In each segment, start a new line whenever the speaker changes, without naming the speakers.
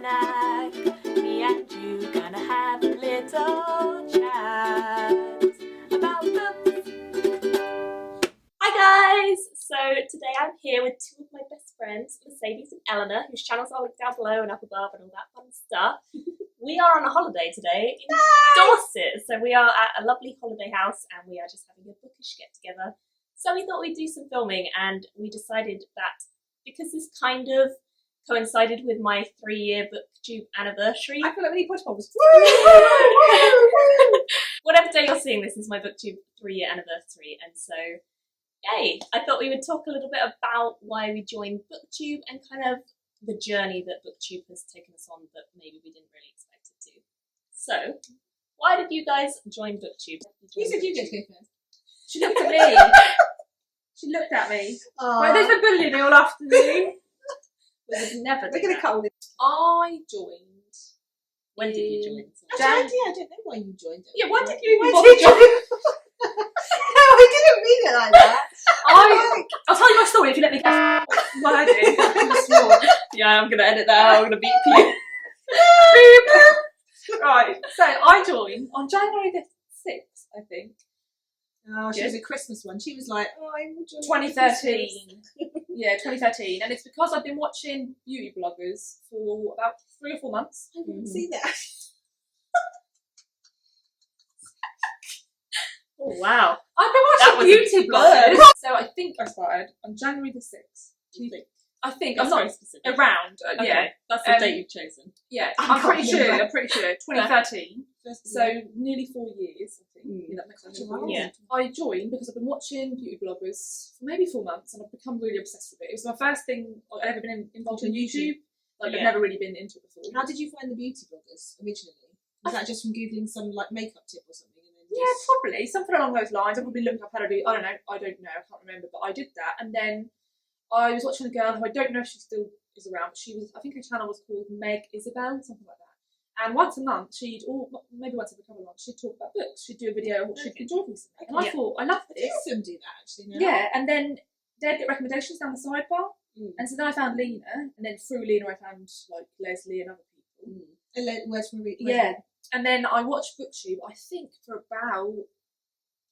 snack. Me and you gonna have a little chat about books. Hi guys! So today I'm here with two of my best friends, Mercedes and Elena, whose channels I'll link down below and up above and all that fun stuff. We are on a holiday today in Dorset. So we are at a lovely holiday house and we are just having a bookish get together. So we thought we'd do some filming, and we decided that because this kind of coincided with my 3-year Booktube anniversary.
I feel like we need push bubbles.
Whatever day you're seeing this is my Booktube 3-year anniversary, and so yay! I thought we would talk a little bit about why we joined Booktube and kind of the journey that Booktube has taken us on that maybe we didn't really expect it to. So, why did you guys join Booktube?
You said you did go first.
She looked at me. She looked at me.
Right,
They've been bullying me all afternoon.
We never
we're
did
going to
that.
cut all this.
I joined.
When did you join?
Actually, I don't know why you joined it.
Yeah, why did you even
Why
bother
did
joining?
you? No, I didn't mean it like that.
I'll tell you my story if you let me guess what I did.
Yeah, I'm gonna edit that. I'm gonna beep you.
Right, so I joined on January the 6th, I think.
Oh, she was a Christmas one. She was like, oh, I will join
2013. Yeah, 2013. And it's because I've been watching beauty bloggers for about 3 or 4 months.
I didn't see that.
Oh wow.
I've been
That
watching
was
beauty
a
bloggers. So I think I started on January the 6th.
Do you think?
I think.
That's
I'm not
very specific.
around.
Okay.
Yeah.
That's the date you've chosen.
Yeah.
I
I'm
can't
pretty sure.
remember.
I'm pretty sure. 2013.
First
So nearly 4 years, I think.
Mm.
Yeah, that makes sense.
Wow.
Yeah.
I joined because I've been watching beauty bloggers for maybe 4 months, and I've become really obsessed with it. It was my first thing I'd ever been involved in YouTube. Like
Yeah.
I've never really been into it before.
How did you find the beauty bloggers originally? Was that just from Googling some like makeup tip or something? And then
Yeah,
just...
probably something along those lines. I probably looked up how to do. I don't know. I can't remember, but I did that, and then I was watching a girl who I don't know if she still is around. But she was. I think her channel was called Meg Isabel, something like that. And once a month, or maybe once every couple of months, she'd talk about books. She'd do a video of what she'd enjoyed recently, and I thought I loved
I think
this.
some do that actually now.
Yeah, and then they'd get recommendations down the sidebar.
Mm.
And so then I found Lena, and then through Lena I found like Leslie and other people.
And words from
Yeah, and then I watched Booktube. I think for about,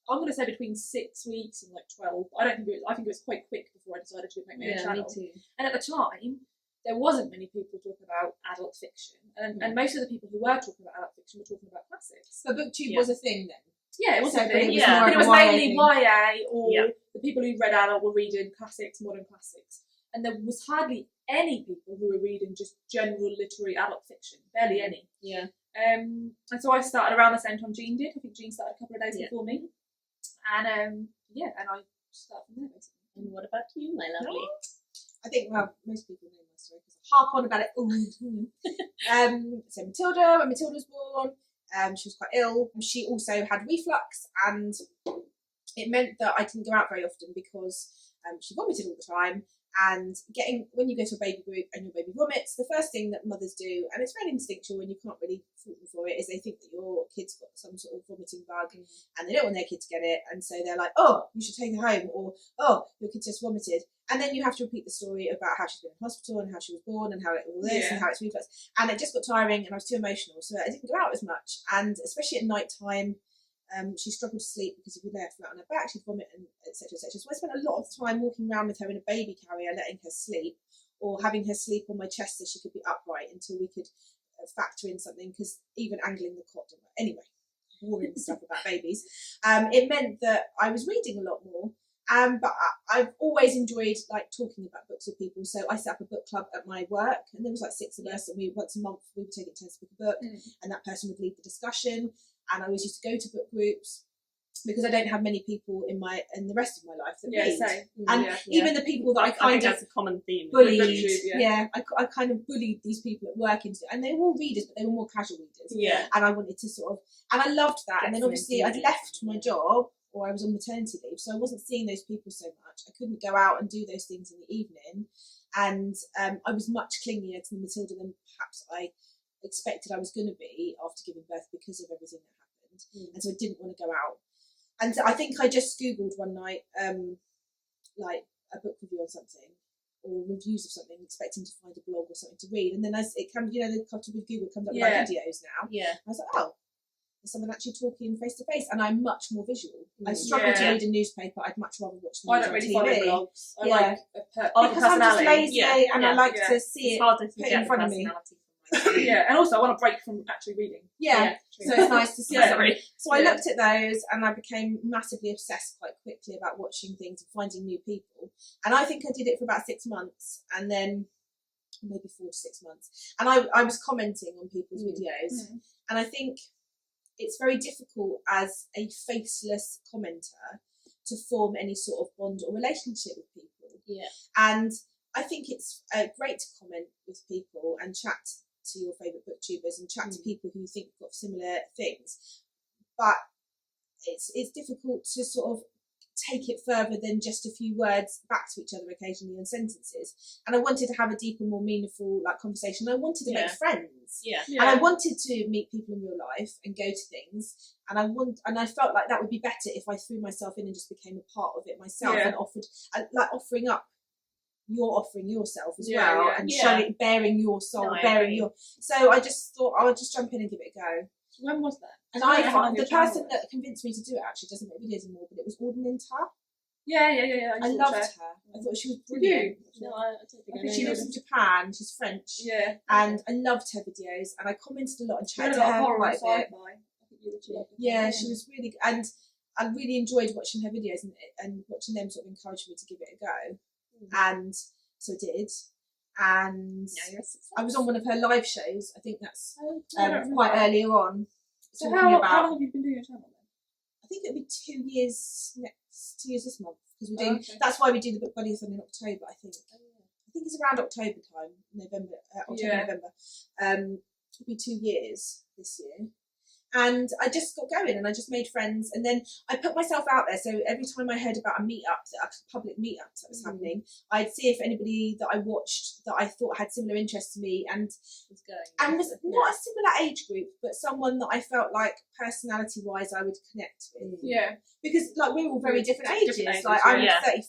I'm going to say between 6 weeks and like 12. I don't think it was. I think it was quite quick before I decided to make my own channel.
Me too.
And at the time, there wasn't many people talking about adult fiction, and most of the people who were talking about adult fiction were talking about classics.
So Booktube
Yeah.
was a thing then.
Yeah, it was
So,
a
but
thing.
it was
Yeah.
more
But
of
it was
a YA
mainly
thing.
YA, or
Yeah.
the people who read adult were reading classics, modern classics. And there was hardly any people who were reading just general literary adult fiction. Barely any.
Yeah.
And so I started around the same time Jean did. I think Jean started a couple of days
Yeah.
before me. And and I started from there basically.
And what about you, my lovely?
I think, well, most people know my story because I harp on about it all the time. So Matilda, when Matilda was born, she was quite ill. She also had reflux, and it meant that I didn't go out very often because she vomited all the time. And when you go to a baby group and your baby vomits, the first thing that mothers do, and it's very instinctual and you can't really fault them for it, is they think that your kid's got some sort of vomiting bug and they don't want their kid to get it. And so they're like, oh, you should take her home, or oh, your kid just vomited. And then you have to repeat the story about how she's been in hospital and how she was born and how it all this and how it's reflux. And it just got tiring and I was too emotional. So I didn't go out as much. And especially at night time, she struggled to sleep because if you lay her flat on her back, she'd vomit and etc. etc. So I spent a lot of time walking around with her in a baby carrier, letting her sleep, or having her sleep on my chest so she could be upright until we could factor in something, because even angling the cot didn't work. Anyway, boring stuff about babies. It meant that I was reading a lot more. But I've always enjoyed like talking about books with people. So I set up a book club at my work, and there was like 6 of us, and once a month we would take a turn to pick a book, and that person would lead the discussion. And I always used to go to book groups because I don't have many people in the rest of my life that read.
Same.
And even the people that I
I
kind
think
of
that's a common theme.
bullied,
Booktube,
I kind of bullied these people at work into, and they were all readers, but they were more casual readers.
Yeah.
And I wanted to and I loved that. And then
Get some
obviously I'd
enthusiasm,
left my job, or I was on maternity leave, so I wasn't seeing those people so much. I couldn't go out and do those things in the evening, and I was much clingier to Matilda than perhaps I expected I was going to be after giving birth because of everything that happened. And so I didn't want to go out. And I think I just Googled one night, like a book review on something, or reviews of something, expecting to find a blog or something to read, and then as it comes, the couple with Google comes up with my videos now.
Yeah.
I was like, oh, there's someone actually talking face to face, and I'm much more visual. I struggle to read a newspaper. I'd much rather watch the news
I don't really
on TV.
follow blogs. I
Yeah.
like
Because I'm just lazy and I like
Yeah.
to see
It's
it
harder to
put
get
in front of me.
personality from my
yeah, and also I want a break from actually reading.
Yeah. So it's nice to see
Yeah.
something. So I
Yeah.
looked at those and I became massively obsessed quite quickly about watching things and finding new people. And I think I did it for about 6 months, and then maybe 4 to 6 months. And I was commenting on people's videos. And I think it's very difficult as a faceless commenter to form any sort of bond or relationship with people.
Yeah.
And I think it's great to comment with people and chat to your favourite booktubers and chat to people who you think have got similar things. But it's difficult to sort of take it further than just a few words back to each other occasionally in sentences. And I wanted to have a deeper, more meaningful conversation. I wanted to make friends.
Yeah.
And I wanted to meet people in real life and go to things. And I felt like that would be better if I threw myself in and just became a part of it myself and offered, offering up. You're offering yourself as well and showing, bearing your soul, your. So I just thought I would just jump in and give it a go.
When was that?
And the person that convinced me to do it actually doesn't make videos anymore, but it was Audinenta.
Yeah.
I loved her. I thought she was brilliant.
No, I don't think
I think she lives in Japan. She's French.
Yeah.
And I loved her videos, and I commented a lot and chatted to her quite a bit. Yeah, she was really good, and I really enjoyed watching her videos and watching them sort of encourage me to give it a go. And so I did. And I was on one of her live shows. I think that's quite earlier on.
So how long have you been doing your channel then?
I think it'll be 2 years 2 years this month, because we're doing. That's why we do the Book Buddies in October. I think it's around October time, November. It'll be 2 years this year. And I just got going and I just made friends, and then I put myself out there. So every time I heard about a public meetup that was happening, I'd see if anybody that I watched that I thought had similar interests to me and was not a similar age group, but someone that I felt like personality wise I would connect with.
Yeah.
Because we're all very different ages. I'm 35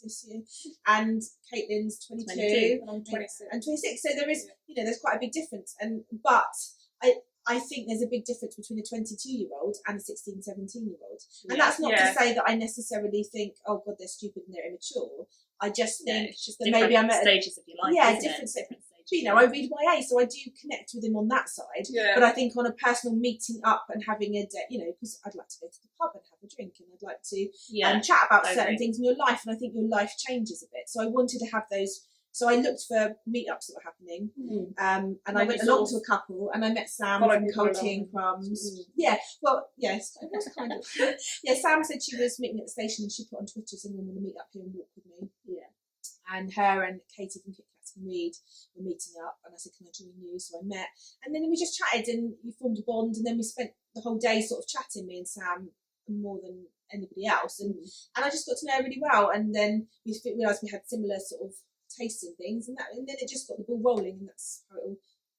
this year, and Caitlin's 22
and I'm 26.
And 26. So there is, there's quite a big difference. But I think there's a big difference between a 22-year-old and a 16, 17-year-old. And that's not to say that I necessarily think, oh God, they're stupid and they're immature. I just think that maybe I'm at
stages of your life.
different stages. I read YA, so I do connect with him on that side.
Yeah.
But I think on a personal meeting up and having a day, because I'd like to go to the pub and have a drink, and I'd like to chat about certain things in your life, and I think your life changes a bit. So I wanted to have those. So I looked for meetups that were happening, and I went along to a couple, and I met Sam from Culty and Crumbs. Yeah, well, yes, it was kind of. Yeah, Sam said she was meeting at the station, and she put on Twitter saying, "I'm going to meet up here and walk with me." Yeah, and her and Katie from Kit Kats Can Read were meeting up, and I said, "Can I join you?" So I met, and then we just chatted, and we formed a bond, and then we spent the whole day sort of chatting, me and Sam, more than anybody else, and I just got to know her really well, and then we realised we had similar sort of tasting things, and then it just got the ball rolling, and that's how it all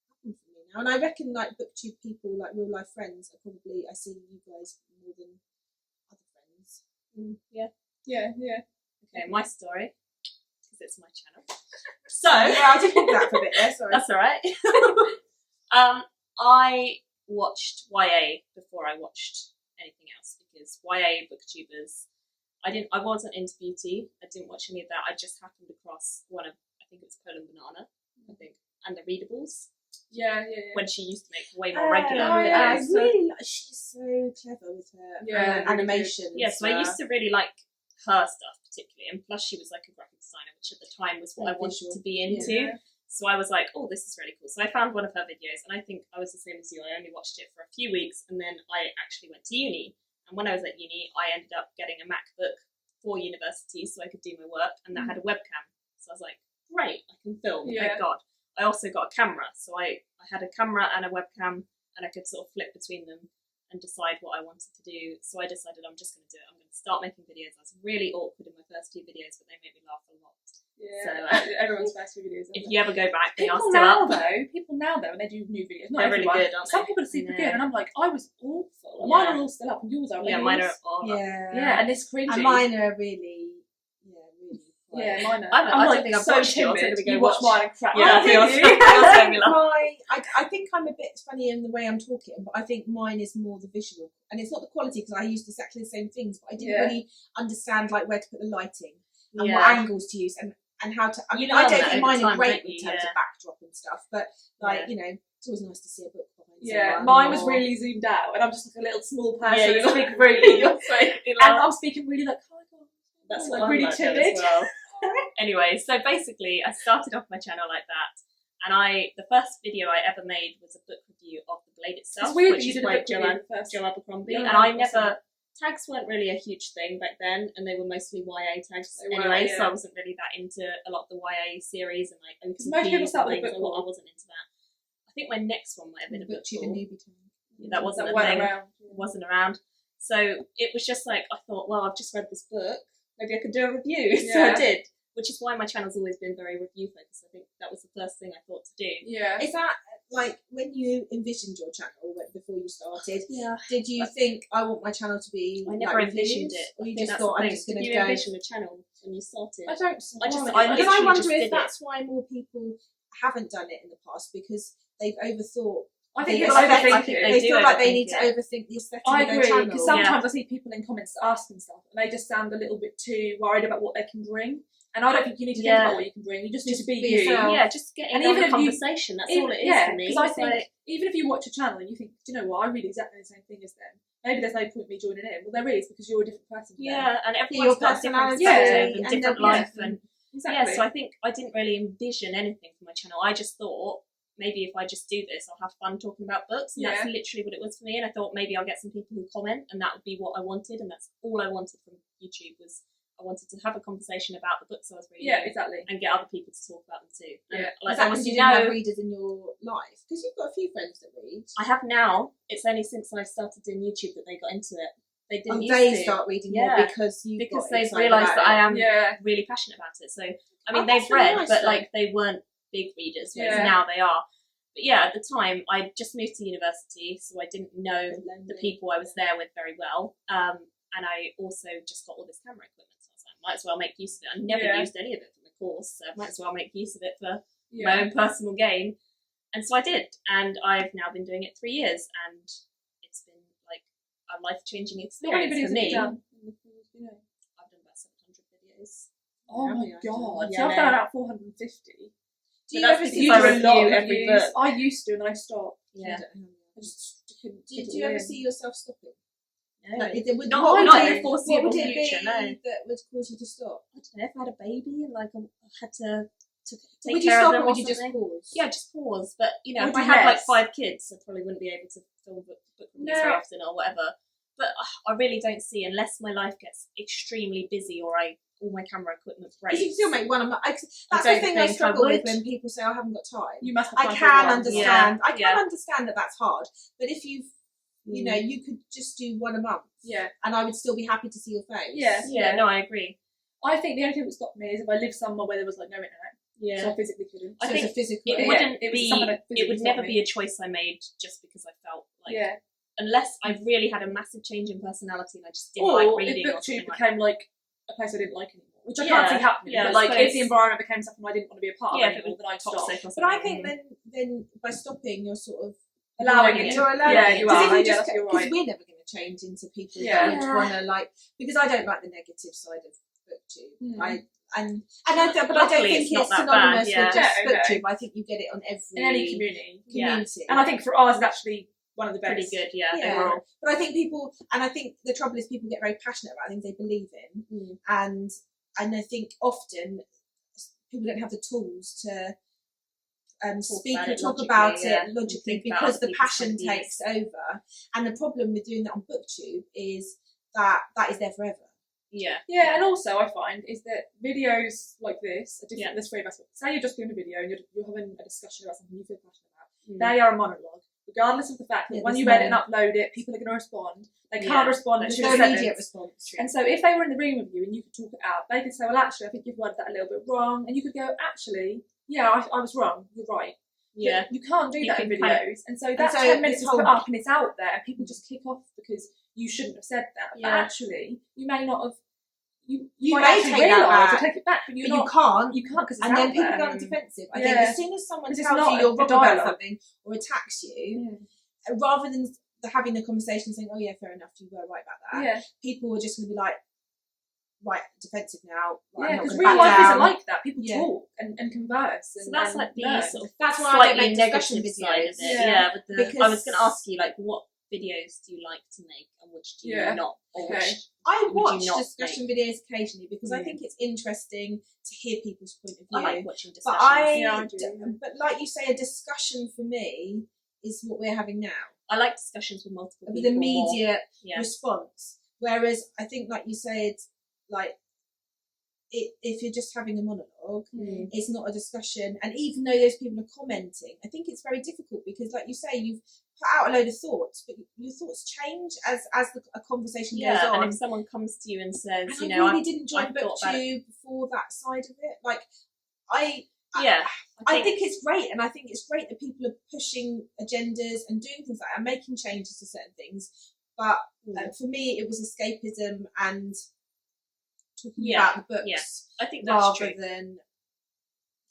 happened for me now. And I reckon booktube people, real life friends, I see you guys more than other friends.
Yeah.
Okay, my story, because it's my channel. So
I did think that for a bit there. Sorry,
that's all right. I watched YA before I watched anything else, because YA Booktubers. I wasn't into beauty. I didn't watch any of that. I just happened across one of, I think it was Poland Banana, and the Readables.
Yeah.
When she used to make way more regular
videos.
videos.
I really she's so clever with her animation.
Yeah, so I used to really like her stuff particularly, and plus she was like a graphic designer, which at the time was what I wanted to be into.
Yeah.
So I was like, oh, this is really cool. So I found one of her videos, and I think I was the same as you. I only watched it for a few weeks, and then I actually went to uni. And when I was at uni, I ended up getting a MacBook for university so I could do my work, and that had a webcam. So I was like, great, I can film, thank God. I also got a camera, so I had a camera and a webcam, and I could sort of flip between them and decide what I wanted to do. So I decided I'm just going to do it. I'm going to start making videos. I was really awkward in my first few videos, but they made me laugh a lot.
Yeah,
so,
everyone's first few videos.
If you ever go back, they are
people
still
now,
up.
People now, though, when they do new videos, not
they're really
everyone.
good, aren't they?
Some people are super good, and I'm like, I was awful.
Yeah.
Mine are all still up, and yours are.
Yeah, mine are all up.
Yeah,
Yeah, and it's cringy.
And mine are really quite.
Yeah, mine are.
I don't
like
think I've
so
watched yours. I'm
timid.
gonna go
You watch
watch.
mine and crack.
Yeah,
I think
yours-
you.
yours made me laugh.
I think I'm a bit funny in the way I'm talking, but I think mine is more the visual, and it's not the quality because I used exactly the same things, but I didn't really understand like where to put the lighting and what angles to use and how to. I mean, I don't think mine are great in terms of backdrop and stuff, but like you know, it's always nice to see a book behind someone.
Mine was really zoomed out, and I'm just like a little small person.
Yeah, you
speak really,
You're so
and I'm speaking really like, oh my god,
that's
like
what
really
I'm like that
timid.
as well. Anyway, so basically, I started off my channel like that, and the first video I ever made was a book review of The Blade itself,
It's weird
which
that you
is
did a
by
book review first.
Joe Abercrombie,
Yeah,
and I
awesome.
tags weren't really a huge thing back then, and they were mostly YA tags
They were,
anyway,
yeah.
so I wasn't really that into a lot of the YA series and like OTPs
most people start
and
with
things.
book
I wasn't into that. I think my next one might have been a book
Booktube and I.
that wasn't a
went
thing.
around.
Wasn't around. So it was just like, I thought, well, I've just read this book, maybe I could do a review. So I
Yeah.
did, which is why my channel's always been very review focused. I think that was the first thing I thought to do.
Yeah.
Is that like when you envisioned your channel before you started?
Yeah.
Did you think I want my channel to be?
I never
like,
envisioned
reviews?
it.
Or
I
you
think
just
that's
thought
the
I'm
thing.
just going
Did
to
you
go?
envision a channel when you started?
I
Because I
Because
literally
I wonder
just
if
did it.
that's why more people haven't done it in the past because they've overthought.
I think
the
people
aesthetic.
overthink
think
it.
they
They
do
feel like they
overthink
need to
it.
overthink the aesthetic
I
of their
agree,
channel.
because sometimes I see people in comments asking stuff and they just sound a little bit too worried about what they can bring. And I don't think you need to think about what you can bring, you just need to be you.
yourself.
Yeah, just getting
And
on
even
a
if you-
conversation, that's all it is for me.
because I
It's
think
like,
even if you watch a channel and you think, do you know what, I read exactly the same thing as them. Maybe there's no point me joining in. Well, there is, because you're a different person. to them.
yeah, and
your
everyone's got a different
personality
perspective and
and
different
their-
life
yeah.
and
exactly.
yeah, so I think I didn't really envision anything for my channel. I just thought maybe if I just do this, I'll have fun talking about books, and that's literally what it was for me. And I thought maybe I'll get some people who comment, and that would be what I wanted, and that's all I wanted from YouTube was I wanted to have a conversation about the books I was reading.
Yeah, exactly.
And get other people to talk about them too. And
Yeah.
like
Is that
there was
because you didn't have
no,
readers in your life? Because you've got a few friends that read.
I have now. It's only since I started doing YouTube that they got into it. They didn't
And
used
they
to.
start reading
Yeah.
more because you
Because
got
they've
excited
realised
about
that I
it.
am
Yeah.
really passionate about it. So I mean,
Oh,
they've
that's really
read,
nice
but
though.
like they weren't big readers, whereas
Yeah.
now they are. But yeah, at the time I just moved to university, so I didn't know the people I was there with very well. And I also just got all this camera equipment, so I was like, might as well make use of it. I never used any of it from the course, so I might as well make use of it for my own personal gain. And so I did, and I've now been doing it 3 years, and it's been like a life-changing
How many
experience
videos
for
have
me.
you done? You know?
I've done about 700 videos.
Oh my
Yeah.
god!
Yeah,
So I've
no.
done about 450.
Do you
But that's
ever
because
see
I
do a
review
lot of
every
reviews.
book.
I used to, and I stopped.
Yeah.
I just couldn't
Do
keep it
you ever
in.
see yourself stopping?
No.
Like, would,
Not-
what would
not
it-
in the foreseeable
what would it
future,
be
no.
that would cause you to stop?
I don't know if I had a baby and like I had to take
Would you
care
stop
of them
or
or
would you just
something.
pause?
Yeah, just pause. But you know,
Or
if
do
I had like
less?
5 kids, I probably wouldn't be able to film book reviews very often or whatever. But I really don't see, unless my life gets extremely busy or all my camera equipment breaks.
Because you can still make one of my. That's the
don't
thing I
think I
struggle with
would.
when people say I haven't got time.
You must have
I
time for
can
one.
understand. I can
Yeah.
understand that that's hard. But if you know, you could just do one a month,
Yeah.
and I would still be happy to see your face.
Yeah.
Yeah, no, I agree.
I think the only thing that stopped me is if I lived somewhere where there was like no internet,
Yeah.
so I physically couldn't.
I
So
think
it's a physical.
it
Yeah,
wouldn't
it was
be.
something that
It
physically
would
stopped
never
me.
be a choice I made just because I felt like.
Yeah.
Unless I really had a massive change in personality and I just didn't
Or
like
if
reading or
Booktube
something like
became like a place I didn't like anymore, which I
Yeah.
can't see happening.
Yeah,
but
I
like if
suppose.
the environment became something I didn't want to be a part
Yeah,
of
if it
anymore,
was
then I'd stop.
toxic or
But I
something.
think then by stopping, you're sort of
Allowing
it.
You're allowing
Yeah,
it.
you
'Cause
are.
if you
Yeah,
just,
that's- you're
because
right.
we're never going to change into people
Yeah.
that would want to like. Because I don't like the negative side of Booktube.
Mm.
But I don't
Luckily,
think
it's not
it's
that
synonymous
bad, yeah.
with just
No, no.
Booktube. I think you get it on every
In any community.
community.
And I think for ours, it's actually one of the
pretty
best.
good, yeah,
Yeah.
overall.
But I think I think the trouble is people get very passionate about things they believe in,
Mm.
and I think often people don't have the tools to speak
about
and
it
talk
logically,
about
yeah,
it
and
logically
think about
because
other
the
people's
passion
ideas.
takes over. And the problem with doing that on Booktube is that is there forever.
Yeah.
Yeah, and also I find is that videos like this are different. There's 3 of us. Say you're just doing a video and you're having a discussion about something you feel passionate about. They are a monologue, regardless of the fact that
Yeah,
when
there's
you
no-
edit and upload it, people are going to respond. They
Yeah.
can't respond
There's
to
no
a sentence.
immediate response.
And so if they were in the room with you and you could talk it out, they could say, well, actually, I think you've worded that a little bit wrong. And you could go, actually, yeah, I was wrong. You're right.
Yeah.
But you can't do
You
that in
can kind
videos. And so that's
so
10 minutes
this
to put
whole-
up and it's out there and people just kick off because you shouldn't have said that. But
Yeah.
actually, you may not have, you
may
might actually
take that
realise
back,
or take it back, but
but you can't.
You can't because it's
And then
out
people
there.
go on the defensive. I
Yeah.
think as soon as someone
Because it's
tells
not
you you're
a
wrong about
dialogue.
something or attacks you, rather than having the conversation saying, "Oh yeah, fair enough, you were right about that,"
Yeah.
people are just going to be like, "Right, defensive now." Right,
Yeah,
I'm not
because
gonna
real
back
life
down.
isn't like that. People
Yeah.
talk and converse. And,
So that's
and
like the
learn.
sort of
That's why I don't
slightly
make discussion
negative side of
videos.
it.
Yeah.
Yeah, with the, I was
Because-
going to ask you, like, what videos do you like to make and which do you
Yeah.
not? Or
Okay.
which
I
would you
watch
not
discussion videos occasionally because I
Yeah.
think it's interesting to hear people's point of view.
I like watching
but
discussions.
Yeah, I do.
but like you say, a discussion for me is what we're having now
I like discussions with multiple
with
people.
immediate
Yeah.
response. Whereas I think, like you said, like if you're just having a monologue, it's not a discussion. And even though those people are commenting, I think it's very difficult because, like you say, you've put out a load of thoughts, but your thoughts change as a conversation goes
Yeah,
on.
and if someone comes to you and says,
And
you
I
know,
really didn't join
I've thought about
Booktube before that side of it. Like, I
I
think it's great, and I think it's great that people are pushing agendas and doing things like that and making changes to certain things. But for me, it was escapism and talking about the books.
yeah. I think that's
rather
true.
than,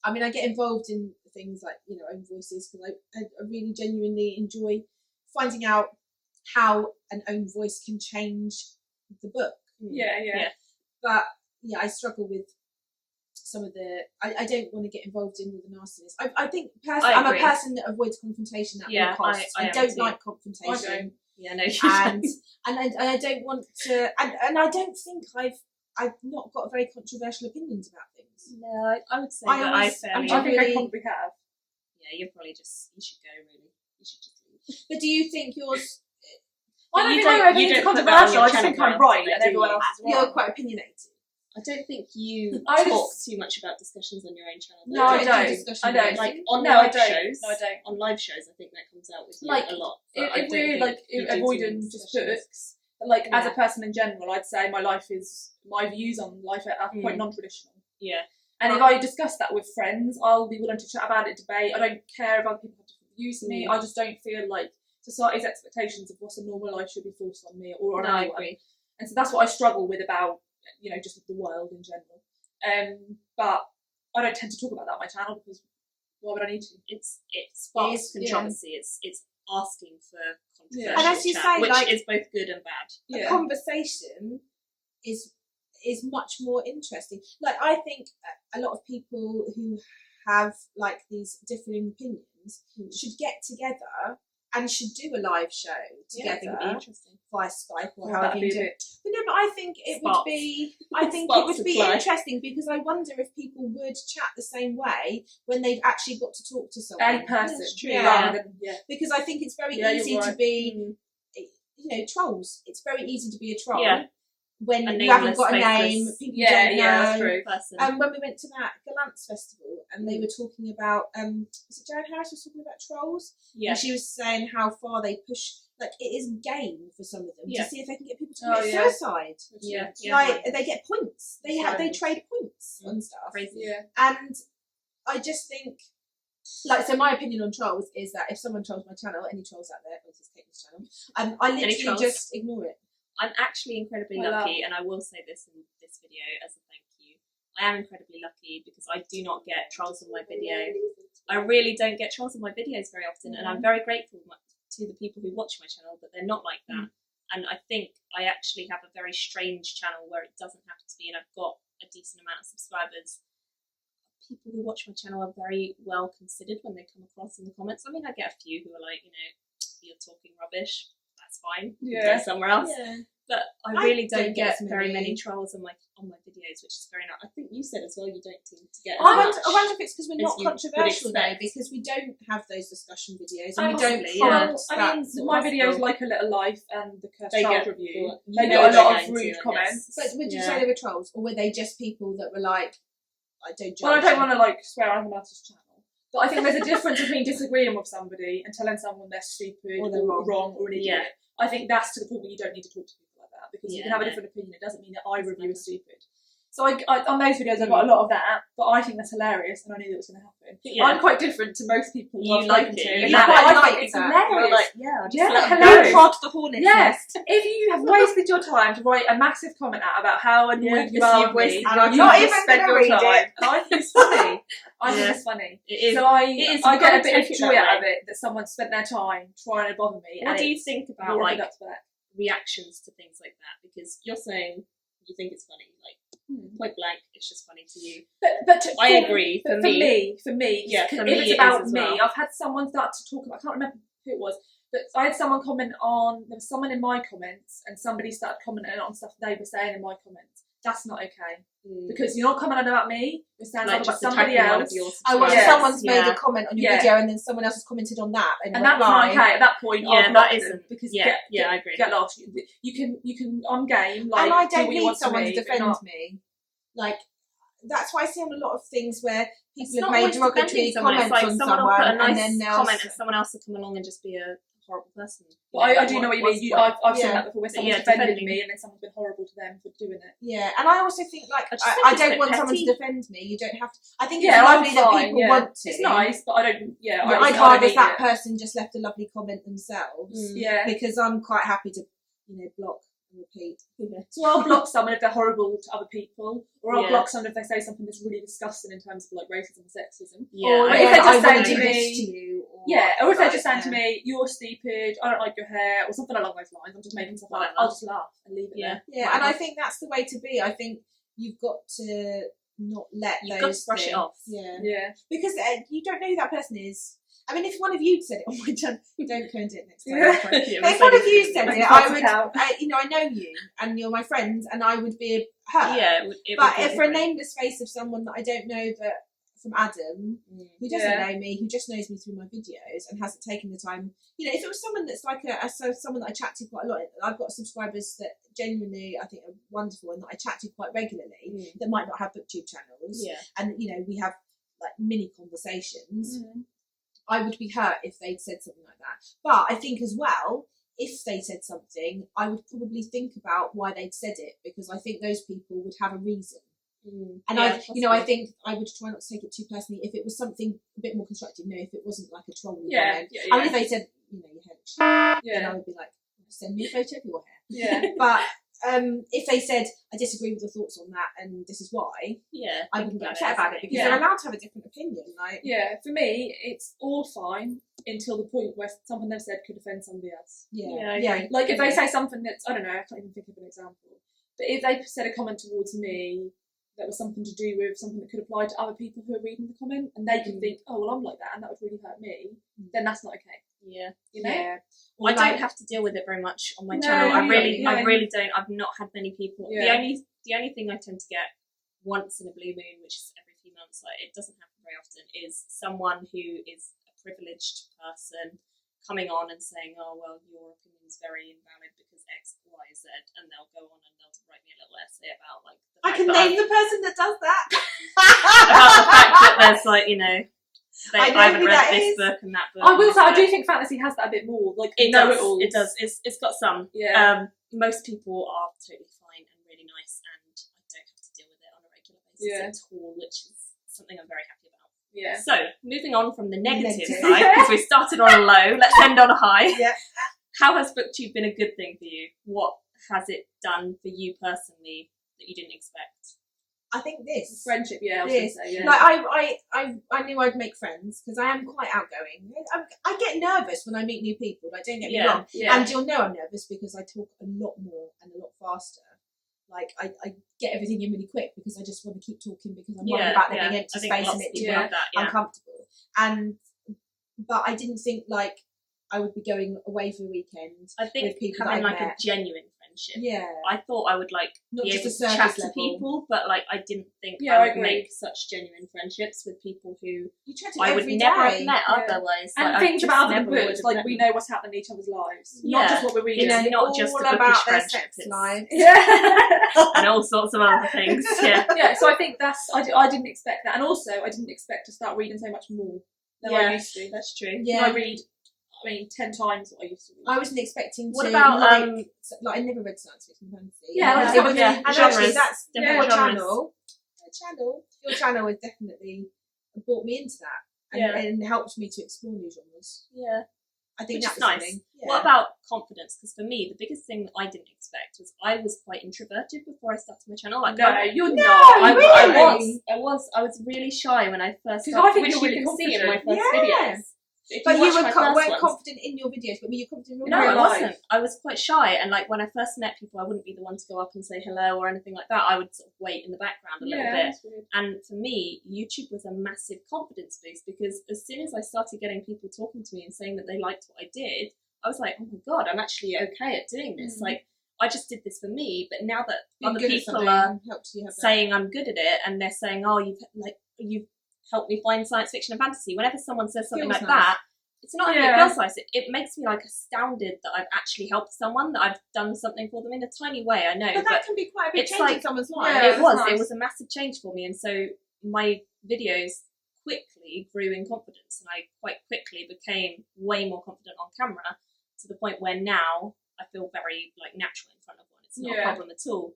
I mean, I get involved in things like, you know, own voices because I really genuinely enjoy finding out how an own voice can change the book.
Yeah.
But yeah, I struggle with some of the. I don't want to get involved in all the nastiness. I think I'm a
agree.
person that avoids confrontation at all costs.
I
I
am
don't
too.
like confrontation.
I don't.
Yeah, no, you
and
don't.
I don't want to, and I don't think I've not got very controversial opinions about things.
No, I would say
I
that
always-
I
I'm
fairly.
I think
really-
I probably have.
Yeah, you're probably just. You should go. Really, you should just leave.
But do you think yours?
I don't
you
think I'm
don't-
ever
you
into
don't put that on
controversial.
your
I just
channel
think I'm
brand,
right
do
and everyone
you?
else is
You're
wrong.
quite opinionated.
I don't think you
I
talk
just-
too much about discussions on your own channel.
No, I
do
don't.
discussion
I don't.
videos.
Like on
No, I
live
don't.
shows.
No, I don't.
On live shows, I think that comes out with you
Like,
a lot. but I
If
don't
we're
think
like
you do too
avoiding
many
just
discussions.
books, but like as a
Yeah.
person in general, I'd say my views on life are quite non-traditional.
Yeah.
And if I discuss that with friends, I'll be willing to chat about it, debate. I don't care if other people have different views to me. I just don't feel like society's expectations of what's a normal life should be forced on me or on
No, I
anyone.
agree.
And so that's what I struggle with about, you know, just with the world in general. But I don't tend to talk about that on my channel because why would I need to?
It sparks
It's- yeah.
controversy. It's asking for
Yeah.
controversial
And as you
chat,
say,
which
like-
is both good and bad.
A conversation is much more interesting. Like, I think a lot of people who have like these differing opinions should get together and should do a live show
Yeah, I think it'd be
together
interesting.
via Skype or
Well,
however
that'd
you
be
do
a
it.
bit.
But no, but I think it would
Sparks.
be. I think it
Sparks
would
would
be
fly.
interesting because I wonder if people would chat the same way when they've actually got to talk to someone
A person,
That's true,
rather than
Because I think it's very
Yeah, you're
easy to
right.
be, you know, trolls. It's very easy to be a troll
Yeah.
when
A
you haven't
nameless,
got a name.
faceless-
People
Yeah,
don't
yeah,
know.
that's true.
Person.
When we went to that Galant's festival and they were talking about, was it Joan Harris was talking about trolls?
yeah.
And she was saying how far they push, like it is game for some of them
Yeah.
to see if they can get people to
Oh,
commit
yeah.
suicide.
Yeah.
Like they get points. They
That's
they
right.
trade points on stuff.
Crazy.
Yeah.
And I just think, like, so my opinion on trolls is that if someone trolls my channel, any trolls out there, this is Kate's channel, I
Any
literally
trolls?
just ignore it.
I'm actually incredibly
I love-
lucky, and I will say this in this video as a thank you. I am incredibly lucky because I do not get trolls on my video. I really don't get trolls on my videos very often, and I'm very grateful to the people who watch my channel that they're not like that. And I think I actually have a very strange channel where it doesn't happen to me, and I've got a decent amount of subscribers. People who watch my channel are very well considered when they come across in the comments. I mean, I get a few who are like, you know, you're talking rubbish. That's fine.
Yeah.
Go somewhere else.
Yeah.
But I
I
really
don't
don't
get
get very
many.
many trolls on my videos, which is very nice. I think you said as well you don't seem to get.
I
as
wonder,
much.
I wonder if it's because we're
as
not
you would
controversial though,
expect.
because we don't have those discussion videos
Oh,
and we don't
possibly, yeah.
prompt
I
that
mean,
sort
my
of
videos
stuff.
like A Little Life and the Cursed
They
Child
get-
review.
well,
They
you
get
know
a
what
lot
they're
of
going to,
rude
I
comments.
guess.
But would you
Yeah.
say they were trolls, or were they just people that were like, I don't judge?
Well, I don't want to like swear on anyone else's channel, but I think there's a difference between disagreeing with somebody and telling someone they're stupid
Or
or
they're
wrong or an idiot.
Yeah.
I think that's to the point where you don't need to talk to people like that because you
Yeah,
can have a
no.
different opinion. It doesn't mean that I review is stupid. So on those videos I got a lot of that, but I think that's hilarious, and I knew that was going to happen.
Yeah.
I'm quite different to most people
You
I've
like
spoken
it.
to.
You
and
like
I
it.
think it's
Like
hilarious.
You're like, yeah, just
Yeah,
let them
hilarious.
go.
Prod the hornet's
Yes,
nest.
if you have wasted your time to write a massive comment out about how annoyed you
Yes,
are
you've
with me,
wasted
And I'm
you
not
just
even
spend
gonna
your
read
time.
it.
And I think it's funny. I think
Yeah.
it's funny.
It is.
So I
is.
I
You've
get
got
a
to
bit of
take it
joy
that
out of
way.
it that someone spent their time trying to bother me.
What
and
do you
it's
think about
your
like
nuts back.
reactions to things like that? Because you're saying you think it's funny, like point blank, it's just funny to you.
But
I agree.
For
For
me,
Yeah,
if
for me
it's
it
about
is as
me,
well.
I've had someone start to talk about. I can't remember who it was, but I had someone comment on. There was someone in my comments, and somebody started commenting on stuff they were saying in my comments. That's not okay because you're not commenting about me. You're saying
like
something
just
about somebody
attacking one of
else.
your
I watched
Yes.
someone's made
Yeah.
a comment on your
Yeah.
video and then someone else has commented on that. And
And that's not okay. At that point,
Yeah,
I'll
that
block them
isn't-
because
yeah,
get,
I agree.
Get lost. You can. I'm game. Like,
And I
do
don't
what you
need
want
someone to
me, but
defend
not-
me. Like, that's why I see on a lot of things where
It's
people have
not
made
always
derogatory
defending someone.
comments
It's like
on
someone
someone,
will put a nice
and then they'll
comment and someone else will come along and just be a horrible person.
But I do know what you
what's
mean.
the point?
I've seen
Yeah.
that before where someone's
yeah,
defended
defending.
me and then someone's been horrible to them for doing it.
Yeah, and I also think like
I just think
I
it's a
don't
bit
want someone to
petty.
defend me. You don't have to. I think
Yeah,
it's
I'm
lovely that
fine,
people
yeah.
want to.
It's nice, but I don't. Yeah,
But
I
I'd
don't
rather
need
that
it.
person just left a lovely comment themselves.
Yeah.
Because I'm quite happy to, block and repeat.
So I'll block someone if they're horrible to other people, or I'll
Yeah.
block someone if they say something that's really disgusting in terms of like racism and sexism.
Yeah,
Or
But
I
if they're
I
just
want to
saying
do
to
this
me-
to you. Or,
Yeah, or if they're just saying
yeah.
to me, "You're stupid," "I don't like your hair," or something along those lines, I'm just making stuff up.
Whatever.
I'll just laugh and leave it
Yeah.
there.
Yeah, and I think that's the way to be. I think you've got to not let
You've
those
got to brush it off.
Yeah.
Yeah.
Because you don't know who that person is. I mean, if one of you said it on my channel, don't go and do it next time.
Yeah.
But
Yeah,
if one of you
Mercedes
said
and
it,
Elena.
I would.
Out.
I know you, and you're my friend, and I would be hurt.
Yeah, it
But
would be
if for a
different.
nameless face of someone that I don't know, but from Adam, who doesn't
Yeah.
know me, who just knows me through my videos and hasn't taken the time, if it was someone that's like someone that I chat to quite a lot, I've got subscribers that genuinely I think are wonderful and that I chat to quite regularly that might not have booktube channels,
Yeah.
and we have like mini conversations.
Mm.
I would be hurt if they'd said something like that. But I think as well, if they said something, I would probably think about why they'd said it, because I think those people would have a reason. And
Yeah,
I think I would try not to take it too personally. If it was something a bit more constructive, if it wasn't like a troll comment.
Yeah.
I mean, if they said, your hair looks shit, then I
Yeah.
would be like, send me a photo of your hair.
Yeah.
But if they said, I disagree with your thoughts on that and this is why,
Yeah,
I wouldn't get upset about it, because
Yeah.
they're allowed to have a different opinion. Like,
Yeah, for me, it's all fine until the point where something they've said could offend somebody else.
Yeah, I
yeah.
agree.
Like if they say something that's, I don't know, I can't even think of an example, but if they said a comment towards me that was something to do with something that could apply to other people who are reading the comment, and they can think, oh, well, I'm like that, and that would really hurt me, then that's not okay.
Yeah.
You know?
Yeah.
I don't have to deal with it very much on my
No,
channel. I
yeah.
really don't. I've not had many people.
Yeah.
The only thing I tend to get once in a blue moon, which is every few months, like it doesn't happen very often, is someone who is a privileged person coming on and saying, "Oh well, your opinion is very invalid because X, Y, Z," and they'll go on and they'll write me a little essay about like. The
I
fact
can
that
name the person that does that.
about the fact that there's like
I know
I haven't
who
read
that
this
is.
book and that book.
I will
and
say, I
this
do
book.
think fantasy has that a bit more. Like,
It
know
does.
it all.
It does. It's got some.
Yeah.
Most people are totally fine and really nice, and I don't have to deal with it on a regular basis
Yeah.
at all, which is something I'm very happy about.
Yeah.
So, moving on from the negative
Negative.
side, because we started on a low, let's end on a high.
Yeah.
How has BookTube been a good thing for you? What has it done for you personally that you didn't expect?
I think this.
Friendship, yeah, I was going to
This.
say, yeah.
Like I knew I'd make friends because I am quite outgoing. I get nervous when I meet new people. Like, don't get me
Yeah.
wrong.
Yeah.
And you'll know I'm nervous because I talk a lot more and a lot faster. Like I get everything in really quick because I just want to keep talking because I'm worried about there being empty
I think
space
lots
and
of
it
people
being
have that, yeah.
uncomfortable. But I didn't think like I would be going away for the weekend.
I think
with people
having
that I
like a
met.
genuine friendship.
Yeah.
I thought I would like
Not
be
just
able
a
to
surface
chat to
level.
people, but like I didn't think
Yeah,
I
I
would
agree.
make such genuine friendships with people who
You chat to
I would
every
never
day.
have met
Yeah.
otherwise.
And
Like, I
things
just
about other
never would
books,
have
like
met
we
them.
know what's happening in each other's lives.
Yeah.
Not just what we're reading.
It's
know
not just
all
the bookish
about their
friendship,
sex
it's-
lives.
Yeah.
and all sorts of other things. Yeah.
Yeah, so I think I didn't expect that. And also, I didn't expect to start reading so much more than I used to.
That's true.
Yeah.
I read 10 times what I used to read.
I wasn't expecting
What
to.
about
like I never read science fiction and fantasy.
Yeah,
that's
it
what-
was,
yeah,
and
genres,
actually that's
different
your
genres.
channel. Your channel has definitely brought me into that and helped me to explore new genres.
Yeah.
I think
Which
that's
is nice.
something. Yeah.
What about confidence? Because for me, the biggest thing that I didn't expect was I was quite introverted before I started my channel. Like,
You're
No,
not.
really?
I was really shy when I first
'Cause
started,
I think
which
you're
you
really
can see in my
confident.
first
Yeah.
videos. If
But you
watch
were
my first
weren't
ones-
confident in your videos, but were you confident in
No,
real
I
life?
wasn't. I was quite shy, and like when I first met people, I wouldn't be the one to go up and say hello or anything like that. I would sort of wait in the background a little bit.
That's weird.
And for me, YouTube was a massive confidence boost because as soon as I started getting people talking to me and saying that they liked what I did, I was like, oh my god, I'm actually okay at doing this. Like, I just did this for me, but now that
Being
other
good at
people
something
are
helps you have that.
saying I'm good at it, and they're saying, oh, you've helped me find science fiction and fantasy. Whenever someone says something
Feels
like
nice.
that, it's not only it feels nice, it makes me like astounded that I've actually helped someone, that I've done something for them in a tiny way. I know,
But that can be quite a big
it's
change
like-
in someone's life.
Yeah,
it was.
nice.
It was a massive change for me, and so my videos quickly grew in confidence, and I quite quickly became way more confident on camera to the point where now I feel very like natural in front of one. It's not a problem at all,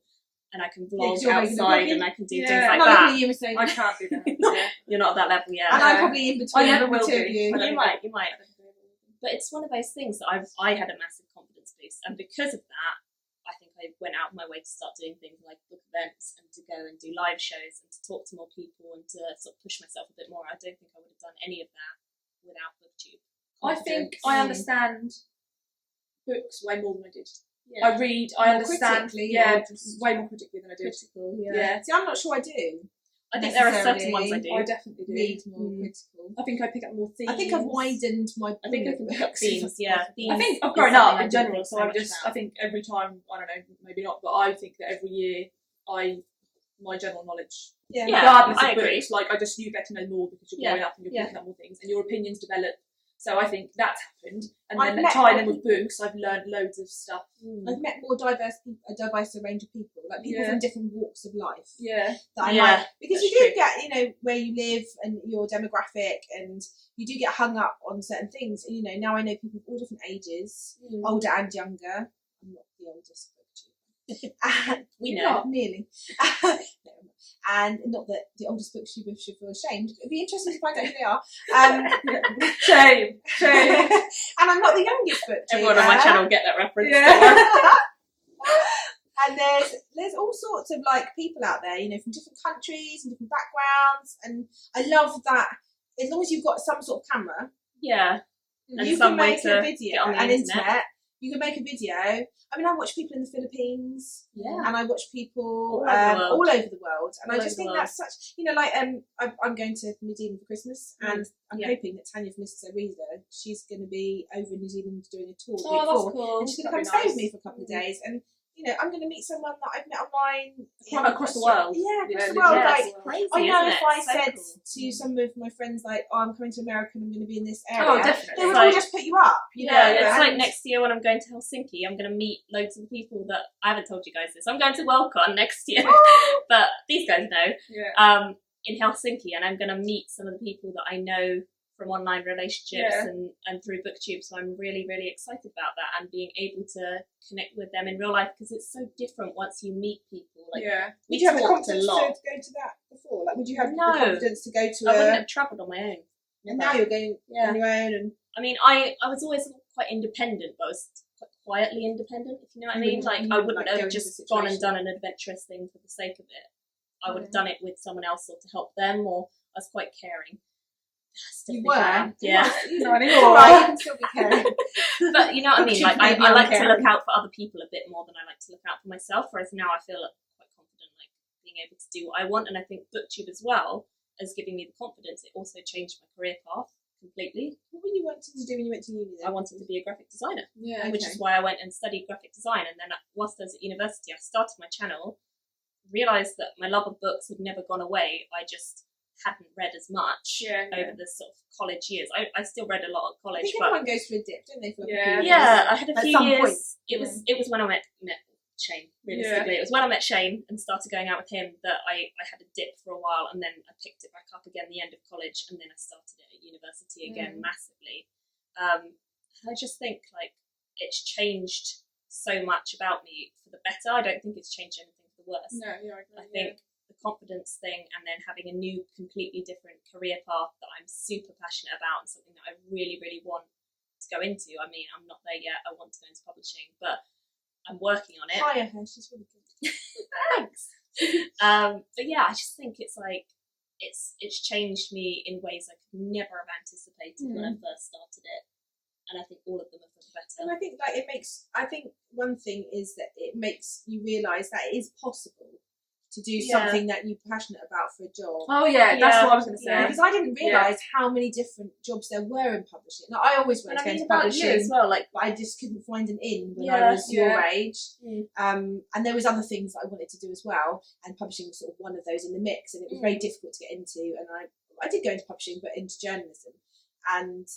and I can vlog
'cause you're making the
outside
vlogging.
and I can do
Yeah.
things
I'm
like
not
that.
looking at you, Mercedes.
I can't do that.
You're not at that level yet.
And I'm probably in between
I never
the
will
two of
be.
you.
I
You might. But it's one of those things that I had a massive confidence boost, and because of that, I think I went out of my way to start doing things like book events and to go and do live shows and to talk to more people and to sort of push myself a bit more. I don't think I would have done any of that without Booktube.
I think I understand books way more than I did.
Yeah.
I read, I
More
understand,
critically,
yeah,
or just
way more critically than I did.
Critical,
Yeah.
See, I'm not sure I do.
I think there are certain ones I
necessarily.
do.
I definitely do.
Read more critical.
I think I pick up more themes.
I think I've widened my.
I think I can pick up themes, yeah.
I think I've
Themes
grown
is
up
something I
in
didn't
general,
think
so
so
I
much
just,
about.
I think every time, I don't know, maybe not, but I think that every year my general knowledge,
Yeah.
Yeah.
regardless
I
of
agree.
books, like you get to know more because you're
Yeah.
growing up and you're
Yeah.
picking up more things and your opinions develop. So I think that's happened. And
I've
then
met
tied
more
in with books, I've learned loads of stuff.
I've met more diverse range of people, like people
Yeah.
from different walks of life.
Yeah.
That I
Yeah,
like, because
that's
you do
true.
get, where you live and your demographic, and you do get hung up on certain things. And now I know people of all different ages, older and younger. I'm not the oldest, but
We know.
Not nearly. No, and not that the oldest booktuber should feel ashamed. It'd be interesting to find out who they are.
Shame.
And I'm not the youngest booktuber.
Everyone on my channel will get that reference.
Yeah.
And there's all sorts of people out there, from different countries and different backgrounds, and I love that. As long as you've got some sort of camera,
Yeah. And
you
some
can
way
make
to
a video
get on the
and
internet.
You can make a video. I mean, I watch people in the Philippines,
Yeah.
and I watch people
All over the world.
all over the world, and
All
I just
over
think
the
that's such. I'm going to New Zealand for Christmas, and I'm
Yeah.
hoping that Tanya from Mrs. Ariza, she's going to be over in New Zealand doing a tour. the
Oh,
week
that's
before,
cool.
and she's going to
That'd
come
be
stay with me
nice.
for a couple of days, and I'm going to meet someone that I've met online
Across the world.
Yeah, across the
Yeah,
world.
Yeah,
Like,
it's crazy,
I know
isn't
if
it?
I
So
said
cool.
to some of my friends, oh, I'm coming to America and I'm going to be in this area,
Oh, definitely.
they would
Like-
all just put you up.
Yeah, it's
and-
like next year when I'm going to Helsinki, I'm going to meet loads of people that I haven't told you guys this. I'm going to Worldcon next year, but these guys know.
Yeah.
In Helsinki, and I'm going to meet some of the people that I know from online relationships and through Booktube. So I'm really, really excited about that and being able to connect with them in real life because it's so different once you meet people. Like
Would
we
you have the
talked a
confidence
lot.
to go to that before? Would you have
No.
the confidence to go to
I wouldn't have travelled on my own.
and
Never.
now you're going on your own, and
I mean, I was always quite independent, but I was quite quietly independent, if you know what I mean. I wouldn't have just gone and done an adventurous thing for the sake of it. I would have done it with someone else or to help them, or I was quite caring.
you were.
Yeah.
Not anymore. Right, you can still be caring.
But you know what I mean? Like, I
Maybe
like to
uncaring.
look out for other people a bit more than I like to look out for myself, whereas now I feel quite confident, being able to do what I want. And I think Booktube as well as giving me the confidence, it also changed my career path completely.
What were you wanting to do when you went to uni then?
I wanted to be a graphic designer,
Yeah.
which is why I went and studied graphic design. And then whilst I was at university, I started my channel, realised that my love of books had never gone away. I just hadn't read as much over the sort of college years. I still read a lot at
I
college,
think
but
everyone goes through a dip, don't they? For
Yeah.
a few
yeah,
years?
I had a
At
few
some
years.
point.
It was when I met Shane. Realistically, it was when I met Shane and started going out with him that I had a dip for a while, and then I picked it back up again the end of college, and then I started it at university again massively. I just think like it's changed so much about me for the better. I don't think it's changed anything for the worse.
No, yeah, I agree.
I think the confidence thing, and then having a new, completely different career path that I'm super passionate about and something that I really, really want to go into. I mean, I'm not there yet. I want to go into publishing, but I'm working on it.
Hire her, she's really good.
Thanks. But yeah, I just think it's like it's changed me in ways I could never have anticipated when I first started it, and I think all of them are for the better.
And I think like I think one thing is that it makes you realise that it is possible to do something that you're passionate about for a job.
Oh yeah, that's what I was going to say.
Because I didn't realise how many different jobs there were in publishing. Like, I always wanted to go into publishing
as well, like,
but I just couldn't find an in when I was your age. And there was other things that I wanted to do as well, and publishing was sort of one of those in the mix, and it was very difficult to get into. And I did go into publishing, but into journalism. And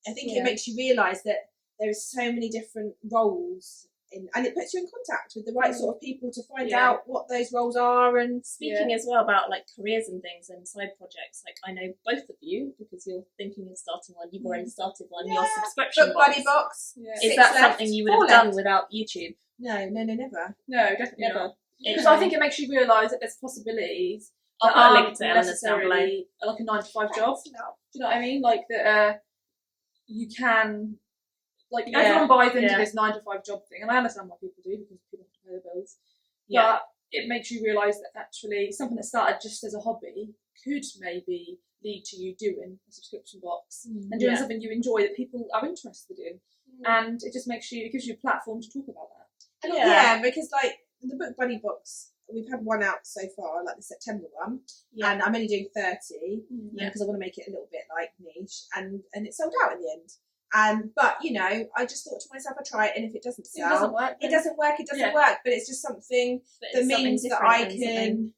I think it makes you realise that there is so many different roles. And it puts you in contact with the right sort of people to find out what those roles are. And
speaking as well about like careers and things and side projects, like I know both of you, because you're thinking of starting one, you've already started one, your subscription
Book Buddy Box.
Is that something you would have done without YouTube?
No, never.
No, definitely
Never.
not. Because I think it makes you realise that there's possibilities
I'll
that
put a link
aren't
to Elena's down below.
necessarily like a 9-to-5 job. Do you know what I mean? Like that you can... Like, everyone buys into this 9-to-5 job thing, and I understand why people do, because people have to pay their bills. But it makes you realise that actually something that started just as a hobby could maybe lead to you doing a subscription box and doing something you enjoy that people are interested in. And it just it gives you a platform to talk about that.
And because like the Book Buddy Box, we've had one out so far, like the September one, and I'm only doing 30 because I want to make it a little bit like niche, and it sold out in the end. But you know, I just thought to myself, I try it, and if it doesn't sell, it doesn't work. But it's just something that means that I can,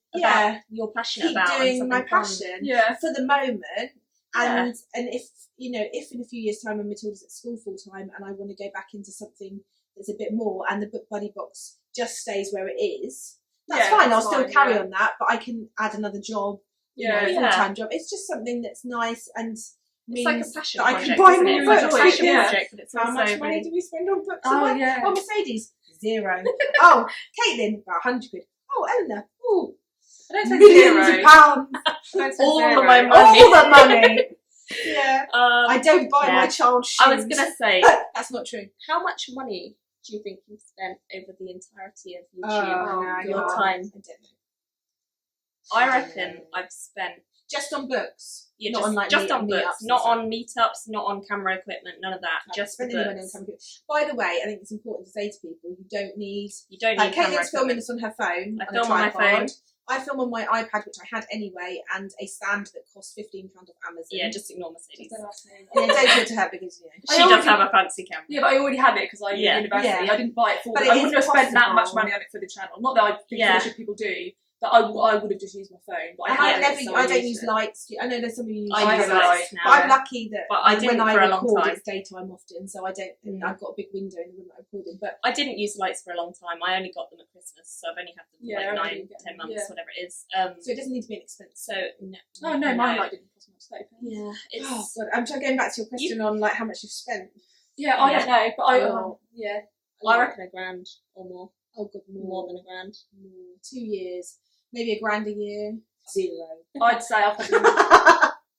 you're passionate
keep
about
doing my passion for the moment. And if in a few years' time when Matilda's at school full time, and I want to go back into something that's a bit more, and the Book Buddy Box just stays where it is, that's fine. I'll still carry on that, but I can add another job, a full-time job. It's just something that's nice and.
It's like a passion
that
project,
I can buy
isn't
new
it?
books.
It's like a passion project, but it's
how much money
really...
do we spend on books?
Oh,
Mercedes, 0. Oh, Caitlin, about 100 quid. Oh, Eleanor, ooh,
I don't say
millions
zero.
of pounds.
All of my money.
All the money. I don't buy my child shoes.
I was gonna say
that's not true.
How much money do you think you've spent over the entirety of YouTube? Your time?
I don't know.
I reckon I've spent
just on books.
Not on books, not on meetups, not on camera equipment, none of that. Just for books.
By the way, I think it's important to say to people you don't need
like
Caitlin's filming this on her phone.
I film on my phone.
I film on my iPad, which I had anyway, and a stand that costs £15 off Amazon.
Yeah, just ignore Mercedes.
Don't talk to her because
she does have a fancy camera.
Yeah, but I already had it because I was at university. I didn't buy it for it. I wouldn't have spent that much money on it for the channel. Not that I think foolish people do. But I would have just used my phone. But
I don't use lights. I know there's some of you use
lights now.
But I'm lucky that when I record, it's daytime often, so I don't. I've got a big window in the room that I record in. But
I didn't use lights for a long time. I only got them at Christmas, so I've only had them for like 9-10 months, whatever it is.
So it doesn't need to be an expense.
So
my light didn't cost much.
Yeah, it's.
Oh God, I'm trying going back to your question on like how much you've spent.
Yeah, I don't know, but
I reckon £1,000 or more.
Oh God,
more than £1,000.
2 years. Maybe £1,000 a year. 0.
I'd say I've probably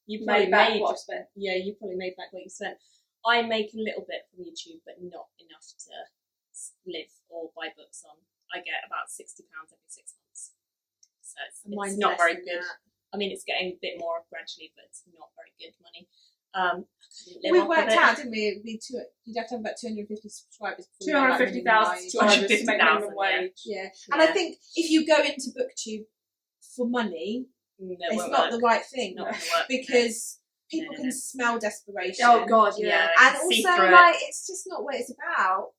made back
what I've spent.
Yeah, you probably made back what you spent. I make a little bit from YouTube, but not enough to live or buy books on. I get about £60 every 6 months. So it's not very good. I mean, it's getting a bit more gradually, but it's not very good money.
We worked out, didn't we? You'd have to have about 250 subscribers.
250,000 to make minimum wage.
Yeah. And I think if you go into BookTube for money, it's not the right thing. Because people can smell desperation.
Oh God, yeah.
And also, like, it's just not what it's about.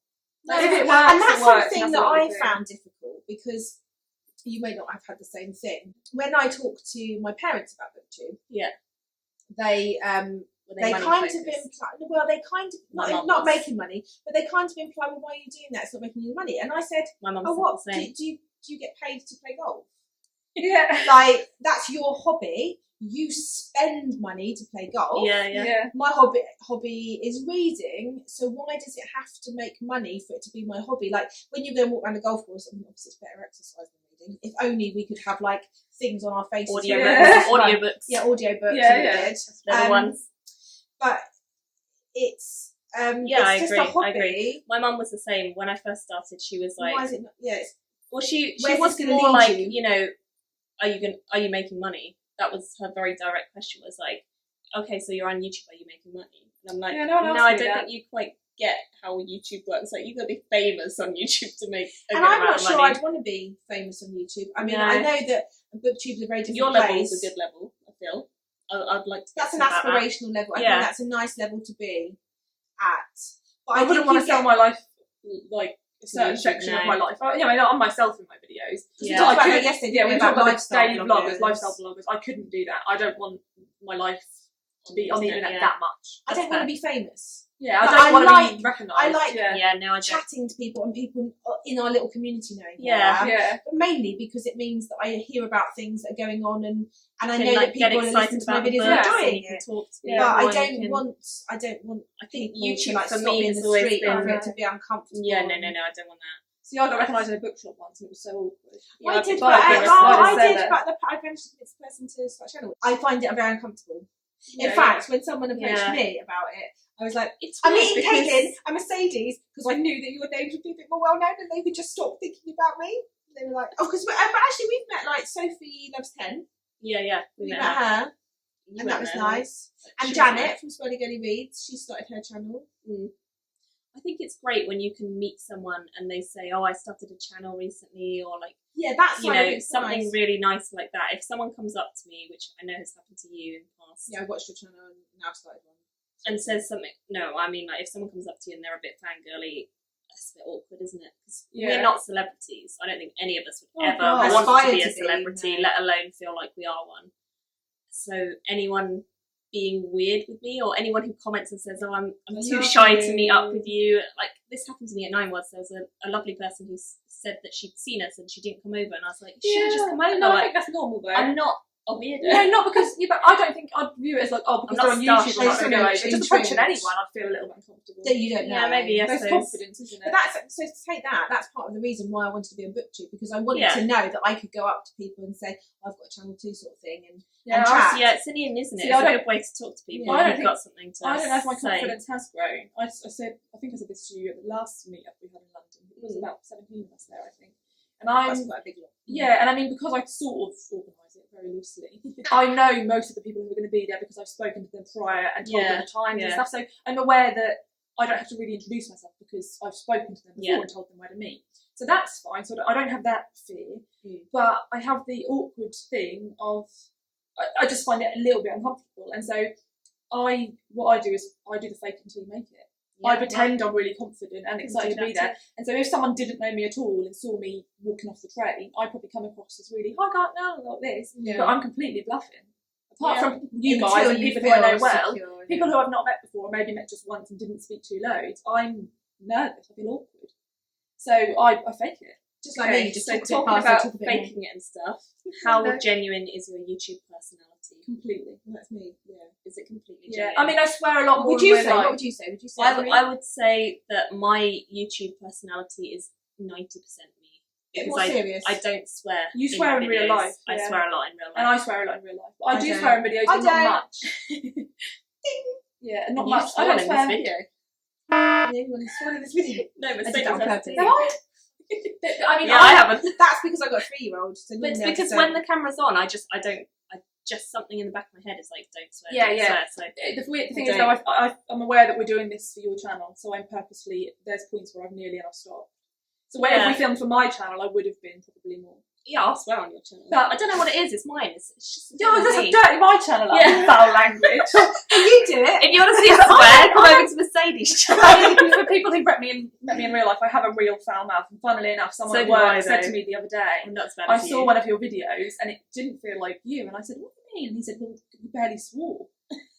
No, if it works,
and that's something that I
do.
found difficult because you may not have had the same thing. When I talk to my parents about BookTube, they kind of imply, well, they kind of not making money, but they kind of imply, well, why are you doing that? It's not making you money. And I said,
my mum
what?
said the same.
Do you get paid to play golf?
Yeah.
Like, that's your hobby. You spend money to play golf.
Yeah.
My hobby is reading, so why does it have to make money for it to be my hobby? Like, when you go and walk around a golf course, I mean, obviously it's better exercise than reading. If only we could have, like, things on our faces.
Audiobooks.
Yeah, audiobooks.
Yeah.
Little ones.
But it's
I
it's just
agree.
a hobby.
I agree. My mum was the same. When I first started, she was like,
why is it not? Yeah.
well, she
Where's
was
this gonna
more
lead
like,
you?
you know, are you making money? That was her very direct question. Was like, okay, so you're on YouTube, are you making money? And I'm like,
Yeah, no one
no,
asked
I
me
don't
that.
think you quite get how YouTube works. Like, you got to be famous on YouTube to make a
And
good
I'm
amount
not
of
sure
money.
I'd want to be famous on YouTube. I mean,
No.
I know that Booktube is a very different
Your
place.
level is a good level, I feel. I'd like to.
That's an
get to that.
aspirational level. I
Yeah.
think that's a nice level to be at. But
I wouldn't
think
want
you
to sell
get-
my life, like, a certain
YouTube,
section of
no.
my life. I mean, not on myself in my videos.
Yeah.
We talked about
I
that
could-
yesterday,
yeah,
didn't
we
we,
talked about
lifestyle
daily
bloggers.
vloggers, lifestyle bloggers. I couldn't do that. I don't want my life to be on the internet
Yeah.
that much.
I don't want to be famous.
Yeah, I
But
don't
I
want to
like-
be recognised.
I like
yeah.
Yeah, no, I don't.
Chatting to people and people in our little community knowing who
Yeah.
I am.
Yeah.
But mainly because it means that I hear about things that are going on and I
You
know
can, like,
that
get
people are
excited
listening to my
about the
videos
books
and
and
enjoying
you can
it.
talk to
Yeah.
But I
people and
don't
you can-
want
I think
people
YouTube
to like
for
stop
me
me in
has
the
always
street
been.
and for it to be uncomfortable.
Yeah, no, I don't want that.
See, I got recognised in a bookshop once and it was so awkward.
Yeah,
I did,
but
but
I did,
I managed to convince the person to start a channel. I find it very uncomfortable. In
Yeah,
fact, when someone approached
Yeah.
me about it, I was like,
It's
I'm
weird
meeting
because-
Caitlin and Mercedes because I knew that your names would be a bit more well known and they would just stop thinking about me. They were like, oh, because but actually we've met like Sophie Loves 10.
Yeah.
We
met
met
her.
her
You
and that
went
was
there.
nice. And
She was
Janet
nice.
from Swirly Girly Reads, she started her channel.
I think it's great when you can meet someone and they say, oh, I started a channel recently, or like,
Yeah, that's
you know, something really nice like that. If someone comes up to me, which I know has happened to you in the past,
Yeah, I watched your channel and now I've started one.
and says something, no, I mean, like, if someone comes up to you and they're a bit fangirly, that's a bit awkward, isn't it? Because
Yeah.
we're not celebrities. I don't think any of us would
Oh,
ever
God.
want
Aspire
to be
to
a
be,
celebrity,
no.
let alone feel like we are one. So anyone being weird with me, or anyone who comments and says, oh, I'm too shy to meet up with you, like, this happened to me at 9 was there was a lovely person who said that she'd seen us and she didn't come over, and I was like, you should have just come over.
No, I
like,
think that's normal though.
I'm not a weirdo.
No, not because but I don't think I'd view it as like, oh, because
I'm
they're
not
on YouTube, I'm not
starstruck.
going to go over.
It's
Just approaching
intrigued.
anyone, I'd feel a little bit uncomfortable.
That you don't know.
Yeah, maybe, I
There's
suppose.
confidence, isn't it?
But that's so to take that. That's part of the reason why I wanted to be on Booktube, because I wanted
Yeah.
to know that I could go up to people and say, I've got a channel too, sort of thing, and
Yeah,
chat.
Yeah, it's in, isn't it?
See,
It's
I
a good way to talk to people.
Yeah,
I don't
You've
think-
got something to
I don't know if my
say.
confidence has grown. I said, I think I said this to you at the last meetup we had in London. It was about 17 of us there, I think. And
that's
I'm,
quite a big lot.
yeah, and I mean, because I sort of organise it very loosely, I know most of the people who are going to be there because I've spoken to them prior and told them the times and
yeah.
stuff. So I'm aware that I don't have to really introduce myself because I've spoken to them before
Yeah.
and told them where to meet. So that's fine. So I don't have that fear. But I have the awkward thing of I just find it a little bit uncomfortable. And so what I do is I do the fake until you make it. I pretend I'm really confident and excited to be there. And so if someone didn't know me at all and saw me walking off the train, I'd probably come across as really, I can't know like this.
Yeah.
But I'm completely bluffing. Apart from you
Until
guys and
you
people who I know
feel
well,
secure,
people who I've not met before, maybe met just once and didn't speak to loads, I'm nervous, I feel awkward. So I fake it.
just like me, just
so
talk a bit
talking
faster,
about
talk a bit more.
faking it and stuff, how genuine is your YouTube personality?
Completely.
That's me. Yeah.
Is it completely
Yeah.
genuine?
I mean, I swear a lot more
What would you
in
say?
real life.
What would you say? Would you say?
I would say that my YouTube personality is 90% me.
bit
Because
more serious.
I don't swear.
You swear in real
videos.
life,
I
yeah.
swear a lot in real life.
And I swear a lot in real life. But I do
don't.
swear in videos,
I
but not
don't.
much. Yeah, not
You
much. I
swore
don't
in
swear.
this video.
Yeah, everyone is sworn in this video.
No,
I did
Mercedes
that on
has
purpose.
to.
Have I? I mean,
Yeah, I haven't.
That's because I got a 3-year-old. So
But it's
no,
because
so-
when the camera's on, I just something in the back of my head is like, don't swear.
Yeah,
don't
yeah.
Swear,
The weird thing
I
is, though, I'm aware that we're doing this for your channel, so I'm purposely, there's points where I've nearly and I've stopped. So when if we filmed for my channel, I would have been probably more.
yeah, I'll swear on your channel.
But-
I don't know what it is. It's mine. It's just. a
Oh,
thing
that's
with
a
me.
dirty my channel.
Yeah.
Foul language.
you do it.
If you want to see us swear, come over to Mercedes' channel.
I mean, for people who've met me in real life, I have a real foul mouth. And funnily enough, someone
So
at
do I,
work said
though.
to me the other day,
I'm not
I
Spanish.
saw one of your videos and it didn't feel like you. And I said, what do you mean? And he said, well, you barely swore.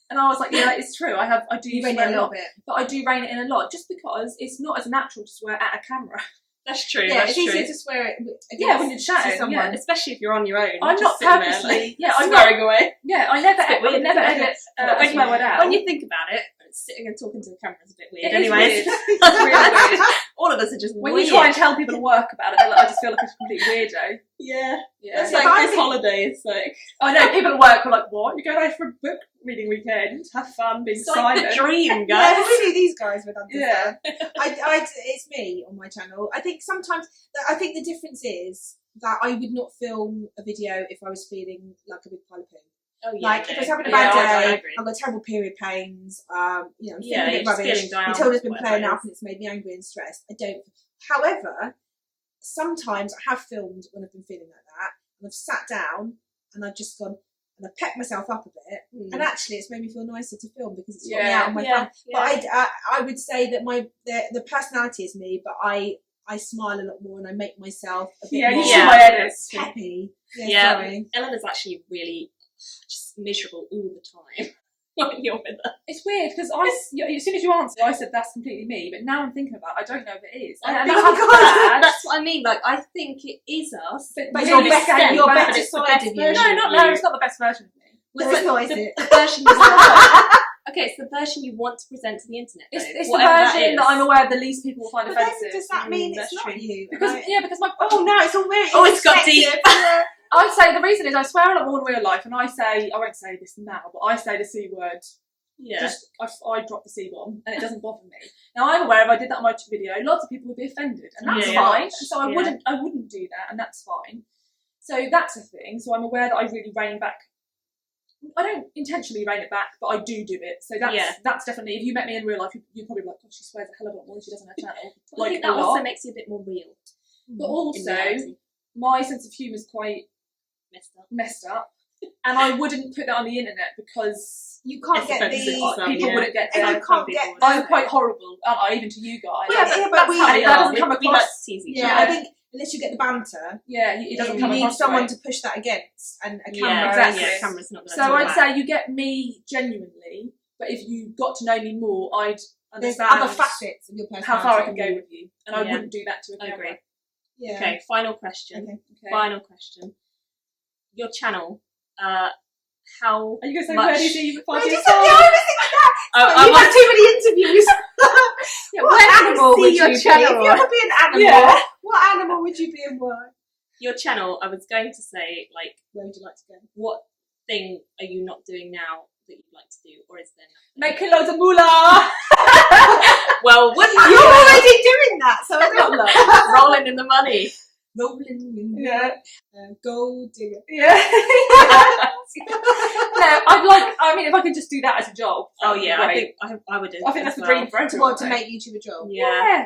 And I was like, yeah, it's true. I do
You rein
swear
it a
a
little
lot.
bit.
But I do rein it in a lot just because it's not as natural to swear at a camera.
That's true.
Yeah,
that's
it's easier
true.
to swear it
when you're chatting,
to someone.
Especially if you're on your own.
I'm
just
not
sitting
purposely.
there,
I'm
swearing away.
I never,
It's a bit weird,
never
isn't it?
edit
When
swear word out.
When you think about it, sitting and talking to the camera is a bit weird.
It is
Anyways,
weird. It's really weird.
all of us are just
When
weird.
you try and tell people to work about it, they're like, I just feel like a complete weirdo.
Yeah.
Yeah.
It's
Yeah,
like
but I
this
think-
holiday. It's like
I know people at work are like, what? You're going out for a book reading weekend? Have fun being
it's like
silent.
the dream,
Yeah,
guys.
really, these guys would understand.
Yeah.
It's me on my channel. I think sometimes, I think the difference is that I would not film a video if I was feeling like a big pile of poo.
Oh, yeah,
Like, if I was having a
Yeah,
bad
I
day,
agree.
I've got terrible period pains, I'm feeling
Yeah,
a bit
you're just
rubbish,
feeling down,
Matilda's been
whatever
playing
it
up
is.
and it's made me angry and stressed. I don't. However, sometimes I have filmed when I've been feeling like that, and I've sat down and I've just gone, and I've pepped myself up a bit, and actually it's made me feel nicer to film because it's got me out of my fun. But I would say that the personality is me, but I smile a lot more and I make myself a bit
Yeah,
more
you see my edits.
peppy.
Yeah.
Sorry.
Eleanor's actually really just miserable all the time when you're with her.
It's weird because as soon as you answered, I said that's completely me, but now I'm thinking about it, I don't know if it is.
I
And
think
that's bad.
that's what I mean. Like, I think it is us.
But
to
your
an
better-
extent,
your
but
better
it's the
side
best
of you.
version
No,
you.
it's not the best version of me.
No, it's not, is
the,
it?
the version you want. Okay, it's the version you want to present to the internet.
It's
though,
the
whatever
version that I'm aware the least people will find
But then
offensive.
does that mean it's
that's
not
true.
you?
Because because my
Oh no, it's all very
Oh, it's got deep.
introspective.
I say the reason is I swear a lot more in real life, and I won't say this now, but I say the C word.
Yeah.
Just I drop the C bomb, and it doesn't bother me. Now I'm aware if I did that on my video, lots of people would be offended, and that's
Yeah.
fine. And so I
Yeah.
wouldn't do that, and that's fine. So that's a thing. So I'm aware that I really rein back. I don't intentionally rein it back, but I do it. So that's definitely. If you met me in real life, you'd probably be like, "God, she swears a hell of a lot more than she does on her channel."
I think that also makes you a bit more real.
But
in
also,
reality.
my sense of humour is quite messed up, and I wouldn't put that on the internet because
You can't
It's
get
offensive
the.
to some,
people
yeah.
wouldn't get
And
there.
you can't get.
I'm quite horrible, aren't I? Even to you guys.
Yeah, but we-
and it
yeah,
doesn't come
we like
across.
to tease each
Yeah,
other.
I think unless you get the banter,
It doesn't
you
come
need
across
someone
right.
to push that against, and a
Yeah,
camera.
exactly.
Yeah, camera's not
So I'd say you get me genuinely, but if you got to know me more, I'd
There's
understand
other facets of your personality.
how far I can go with you, and I
Yeah.
wouldn't do that to a
I
camera.
agree.
Yeah.
Okay, final question.
Okay.
Final question. Your channel, how
Are you going to say
much-
where do you see you
Why
5
did you
years
say
time?
no? I was thinking that.
I
You've had too many interviews.
Yeah,
What
what
animal
animal
would
would
you
you
be?
channel
If you could be an animal,
Yeah.
what animal would you be and why?
your channel, I was going to say, like,
Where would you like to go?
what thing are you not doing now that you'd like to do, or is there nothing?
Making loads of moolah.
Well, wouldn't
You're
you?
already doing that, so I don't know.
Rolling in the money.
Rolling in
Yeah.
gold digger.
Yeah. No, I mean, if I could just do that as a job.
Oh
that'd be
yeah,
great.
I think I would do.
I think
as
that's the
well.
dream for everyone.
What, to
though.
make YouTube a job?
Yeah.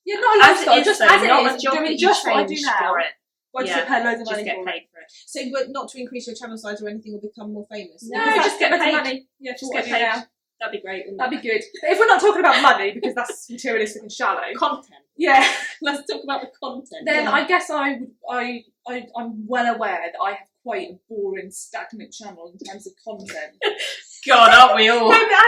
Yeah, not a
As
lifestyle,
it is,
just
though,
as it
not
is,
a job
doing
that you
just what I do
trained
now.
for it.
But I
Yeah.
just pay loads of
Just
money
get
for it.
paid for it.
So, but not to increase your channel size or anything or become more famous?
No,
Because
just get
that's
loads of
paid.
money. Yeah,
Just
just
get
get paid
paid.
now.
That'd be great. Wouldn't
That'd
it?
be good. But if we're not talking about money, because that's materialistic and shallow,
Content.
yeah,
Let's talk about the content.
then
Yeah.
I guess I'm well aware that I have quite a boring, stagnant channel in terms of content.
God, aren't we all?
No, but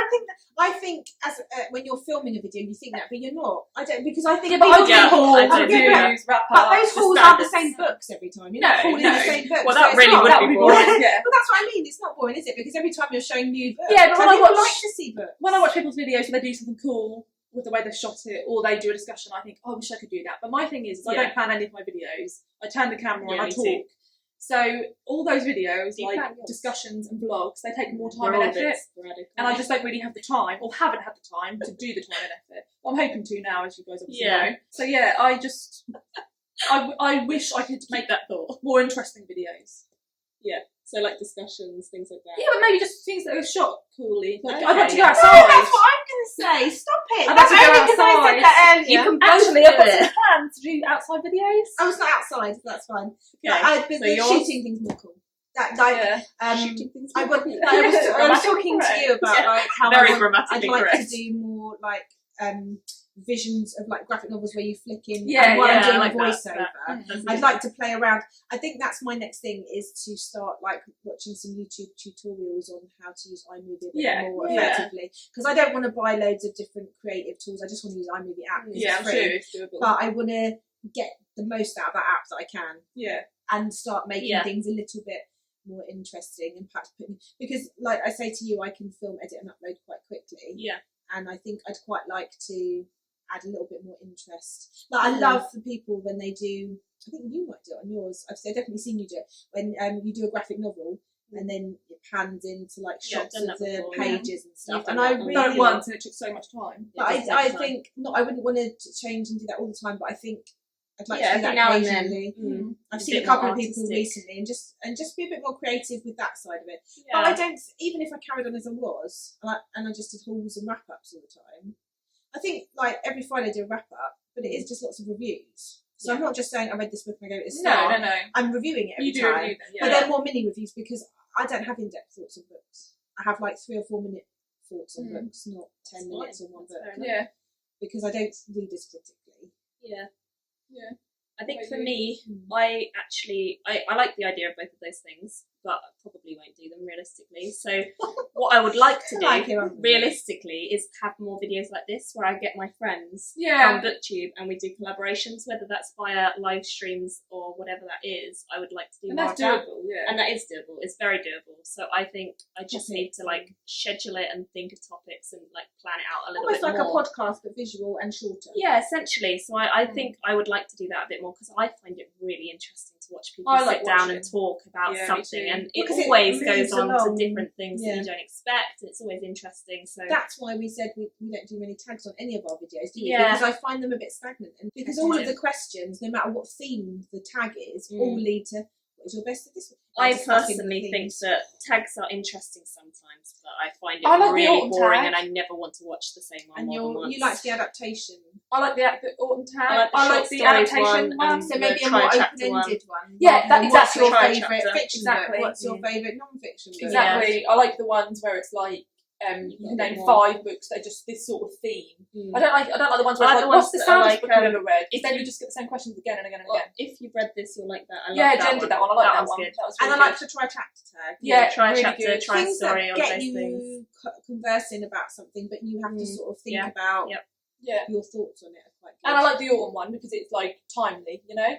I think as when you're filming a video, you think that, but you're not. I don't, because I think
Yeah, but I do
Yeah,
hauls,
I
I
do,
do
yeah.
wrap
but
up.
those
the
hauls aren't the
standards.
same books every time. You're not
No,
hauling
no.
the same books.
Well,
so
that
it's
really
not.
would
that
be
would be
boring.
boring. Yeah.
Well, that's what I mean. It's not boring, is it? Because every time you're showing new books.
Yeah, but when
so
I
people
watch-
like to see books.
When I watch people's videos where they do something cool with the way they shot it, or they do a discussion, I think, oh, I wish I could do that. But my thing is I
Yeah.
don't plan any of my videos. I turn the camera on,
Yeah,
I
me
talk.
too.
So all those videos,
You
like
plan yours.
discussions and vlogs, they take more
We're
time and
all a bit
effort.
sporadic,
And I
aren't
just don't really have the time, or haven't had the time to do the time and effort. Well, I'm hoping to now, as you guys obviously
Yeah.
know. So yeah, I wish I could
we?
make
Make that thought.
more interesting videos.
So like discussions, things like that.
Yeah, but maybe just things that are shot coolly. Like,
Okay,
I'd like to go
yeah.
outside.
No, that's what I'm going to say. Stop it.
I'd like
That's
to go
only because I
outside.
said that earlier.
You can both
Actually,
do
I've got
it.
some plans to do outside videos.
I was not outside, so that's fine.
Okay.
But
so
the
yours-
shooting thing's more cool. That, like,
Yeah.
shooting things.
I was
Grammatically
talking to
correct.
you about
Yeah.
like how
Very
I'd
grammatically
like
correct.
to do more like visions of like graphic novels where you flick in
Yeah,
and while
yeah,
I'm doing
I
a
like that.
voiceover.
That's
I'd
good.
like to play around. I think that's my next thing is to start like watching some YouTube tutorials on how to use iMovie a bit
Yeah,
more
yeah.
effectively. Because I don't want to buy loads of different creative tools. I just want to use iMovie app. 'cause
Yeah,
it's
I'm
free.
sure it's doable.
But I want to get the most out of that app that I can.
Yeah.
And start making
Yeah.
things a little bit more interesting and perhaps putting, because like I say to you, I can film, edit and upload quite quickly.
Yeah.
And I think I'd quite like to add a little bit more interest. Like I love the people when they do, I think you might do it on yours. I've definitely seen you do it when you do a graphic novel and then it pans into like shots
I've done
of
that
the
before,
pages and stuff.
You've
And
done
I
that
really,
Done it once and it took so much time.
but I think I wouldn't want to change and do that all the time. But I think I'd like to do
every
that
now and then.
occasionally. I've
A
seen a
bit
couple
more
of people
artistic.
recently, and just be a bit more creative with that side of it.
Yeah.
But I don't. Even if I carried on as I was, and I just did hauls and wrap ups all the time, I think like every Friday I do a wrap up, but it is just lots of reviews. So I'm not just saying I read this book and I go, it's
No.
I'm reviewing it every
You do
time.
review them,
But
yeah.
they're more mini reviews because I don't have in-depth thoughts on books. I have like 3 or 4 minute thoughts on books, not 10 minutes on one book.
Yeah.
Because I don't read as critically.
Yeah.
Yeah.
I think
What
for
about
me, I like the idea of both of those things, but I probably won't do them realistically. So what I would like to do realistically is have more videos like this where I get my friends
Yeah.
from Booktube and we do collaborations, whether that's via live streams or whatever that is. I would like to do
And
more
that's
of that.
doable, yeah.
And that is doable. It's very doable. So I think I just need to like schedule it and think of topics and like plan it out a little
Almost
bit
like
more.
a podcast, but visual and shorter.
Yeah, essentially. So I think I would like to do that a bit more because I find it really interesting to watch people
I like
sit down
watching.
and talk about
Yeah, me
something,
too.
and it
Because it
always
moves
goes on
along.
to different things
Yeah.
that you don't expect. It's always interesting. So
That's why we said we don't do many tags on any of our videos, do we?
Yeah.
Because I find them a bit stagnant. And because all of the questions, no matter what theme the tag is, all lead to what is your best of this one?
I
Discussing
personally think
themes.
that tags are interesting sometimes, but I find it
I like the
really
autumn
boring,
tag.
and I never want to watch the same one
And
more than once.
you like the adaptation.
I like the autumn tag.
I like the short stories
adaptation
one,
one.
and
So maybe
the
a more
tri-chapter one.
open-ended one.
Yeah,
rather
that-
than
exactly.
What's your
Tri-chapter.
favourite fiction
Exactly.
book? What's your favourite non-fiction book?
Exactly. I like the ones where it's like you can name 5 books that are just this sort of theme. I don't like the ones where
I
it's
like
like,
the
what's the
ones that are
saddest
like,
book you've ever read?
if
Then
you-
you just get the same questions again and again and
Well,
again.
if you've read this, you'll like that. I love
Yeah,
that
Jen
one.
did that one. I like that
was
one.
good.
That was
And
really
I like
good.
the tri-chapter tag.
Yeah,
tri-chapter,
really good.
Things
tri-story,
that
all
get
those
you
things.
conversing about something, but you have to sort of think about
Yeah.
your thoughts on it. Are quite good.
And I like the autumn one because it's like timely, you know?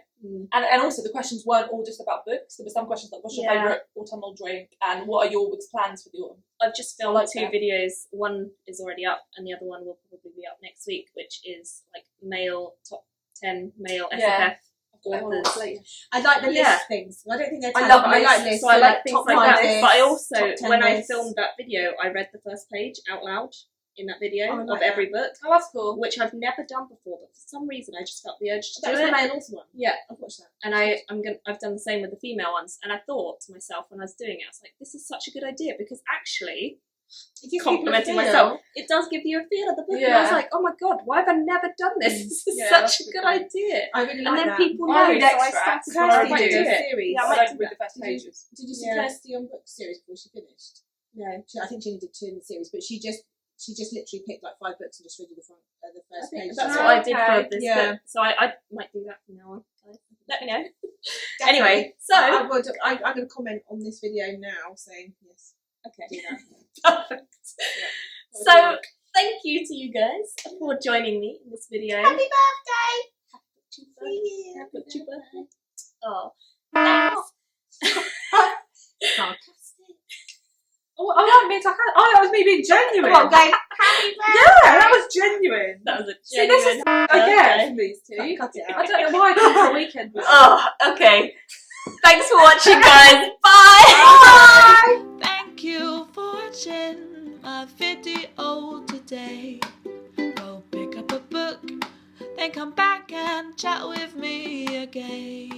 And also the questions weren't all just about books. There were some questions like, what's your favourite autumnal drink? And what are your week's plans for the autumn?
I've just filmed
like
2
that.
videos. One is already up, and the other one will probably be up next week, which is like top 10 male
Yeah.
SFF authors.
I like the
Yeah.
list things. I don't think they're
I
tags,
love
but I like
lists.
lists.
So I like things
top
like
5
that.
lists,
But I also,
top 10
when I
lists.
filmed that video, I read the first page out loud in that video
Oh, I like
of every book,
Oh, that's cool.
which I've never done before. But for some reason, I just felt the urge to
That
do
was
it.
the male author one.
Yeah.
I've watched that.
And I've done the same with the female ones. And I thought to myself when I was doing it, I was like, this is such a good idea because actually,
It gives people a
complimenting
feel.
myself, it does give you a feel of the book. And I was
Yeah.
like, oh my god, why have I never done this? This is
Yeah,
such
that's
a
a
good
good point.
idea.
I really like
And then
that.
people know,
I read
so I
extracts.
started
Kirsty
to
I
did
do
a
it.
series.
Yeah, I
I
might
don't
do
read
that.
the first pages.
Did you see
Yeah.
Kirsty on book series before she finished?
No.
I think she only did 2 in the series, but she just literally picked like 5 books and just read you the first page.
That's
Oh,
what I did
okay.
for this
Yeah.
book. So I might do that from now on. Let me know.
Definitely.
Anyway, so
I'm going to comment on this video now saying yes.
okay.
Do that.
Perfect. So thank you to you guys for joining me in this video.
Happy birthday!
Happy birthday. Oh, thanks.
Sarcastic.
Oh, that means that was me being genuine.
Come on, go. Happy birthday!
Yeah, that was genuine.
That was a
See, this
genuine.
is again from these two.
Cut it out.
I don't know why I came for a weekend. with
Oh, okay. Thanks for watching, guys. Bye.
Thank you for watching my video today. Go pick up a book, then come back and chat with me again.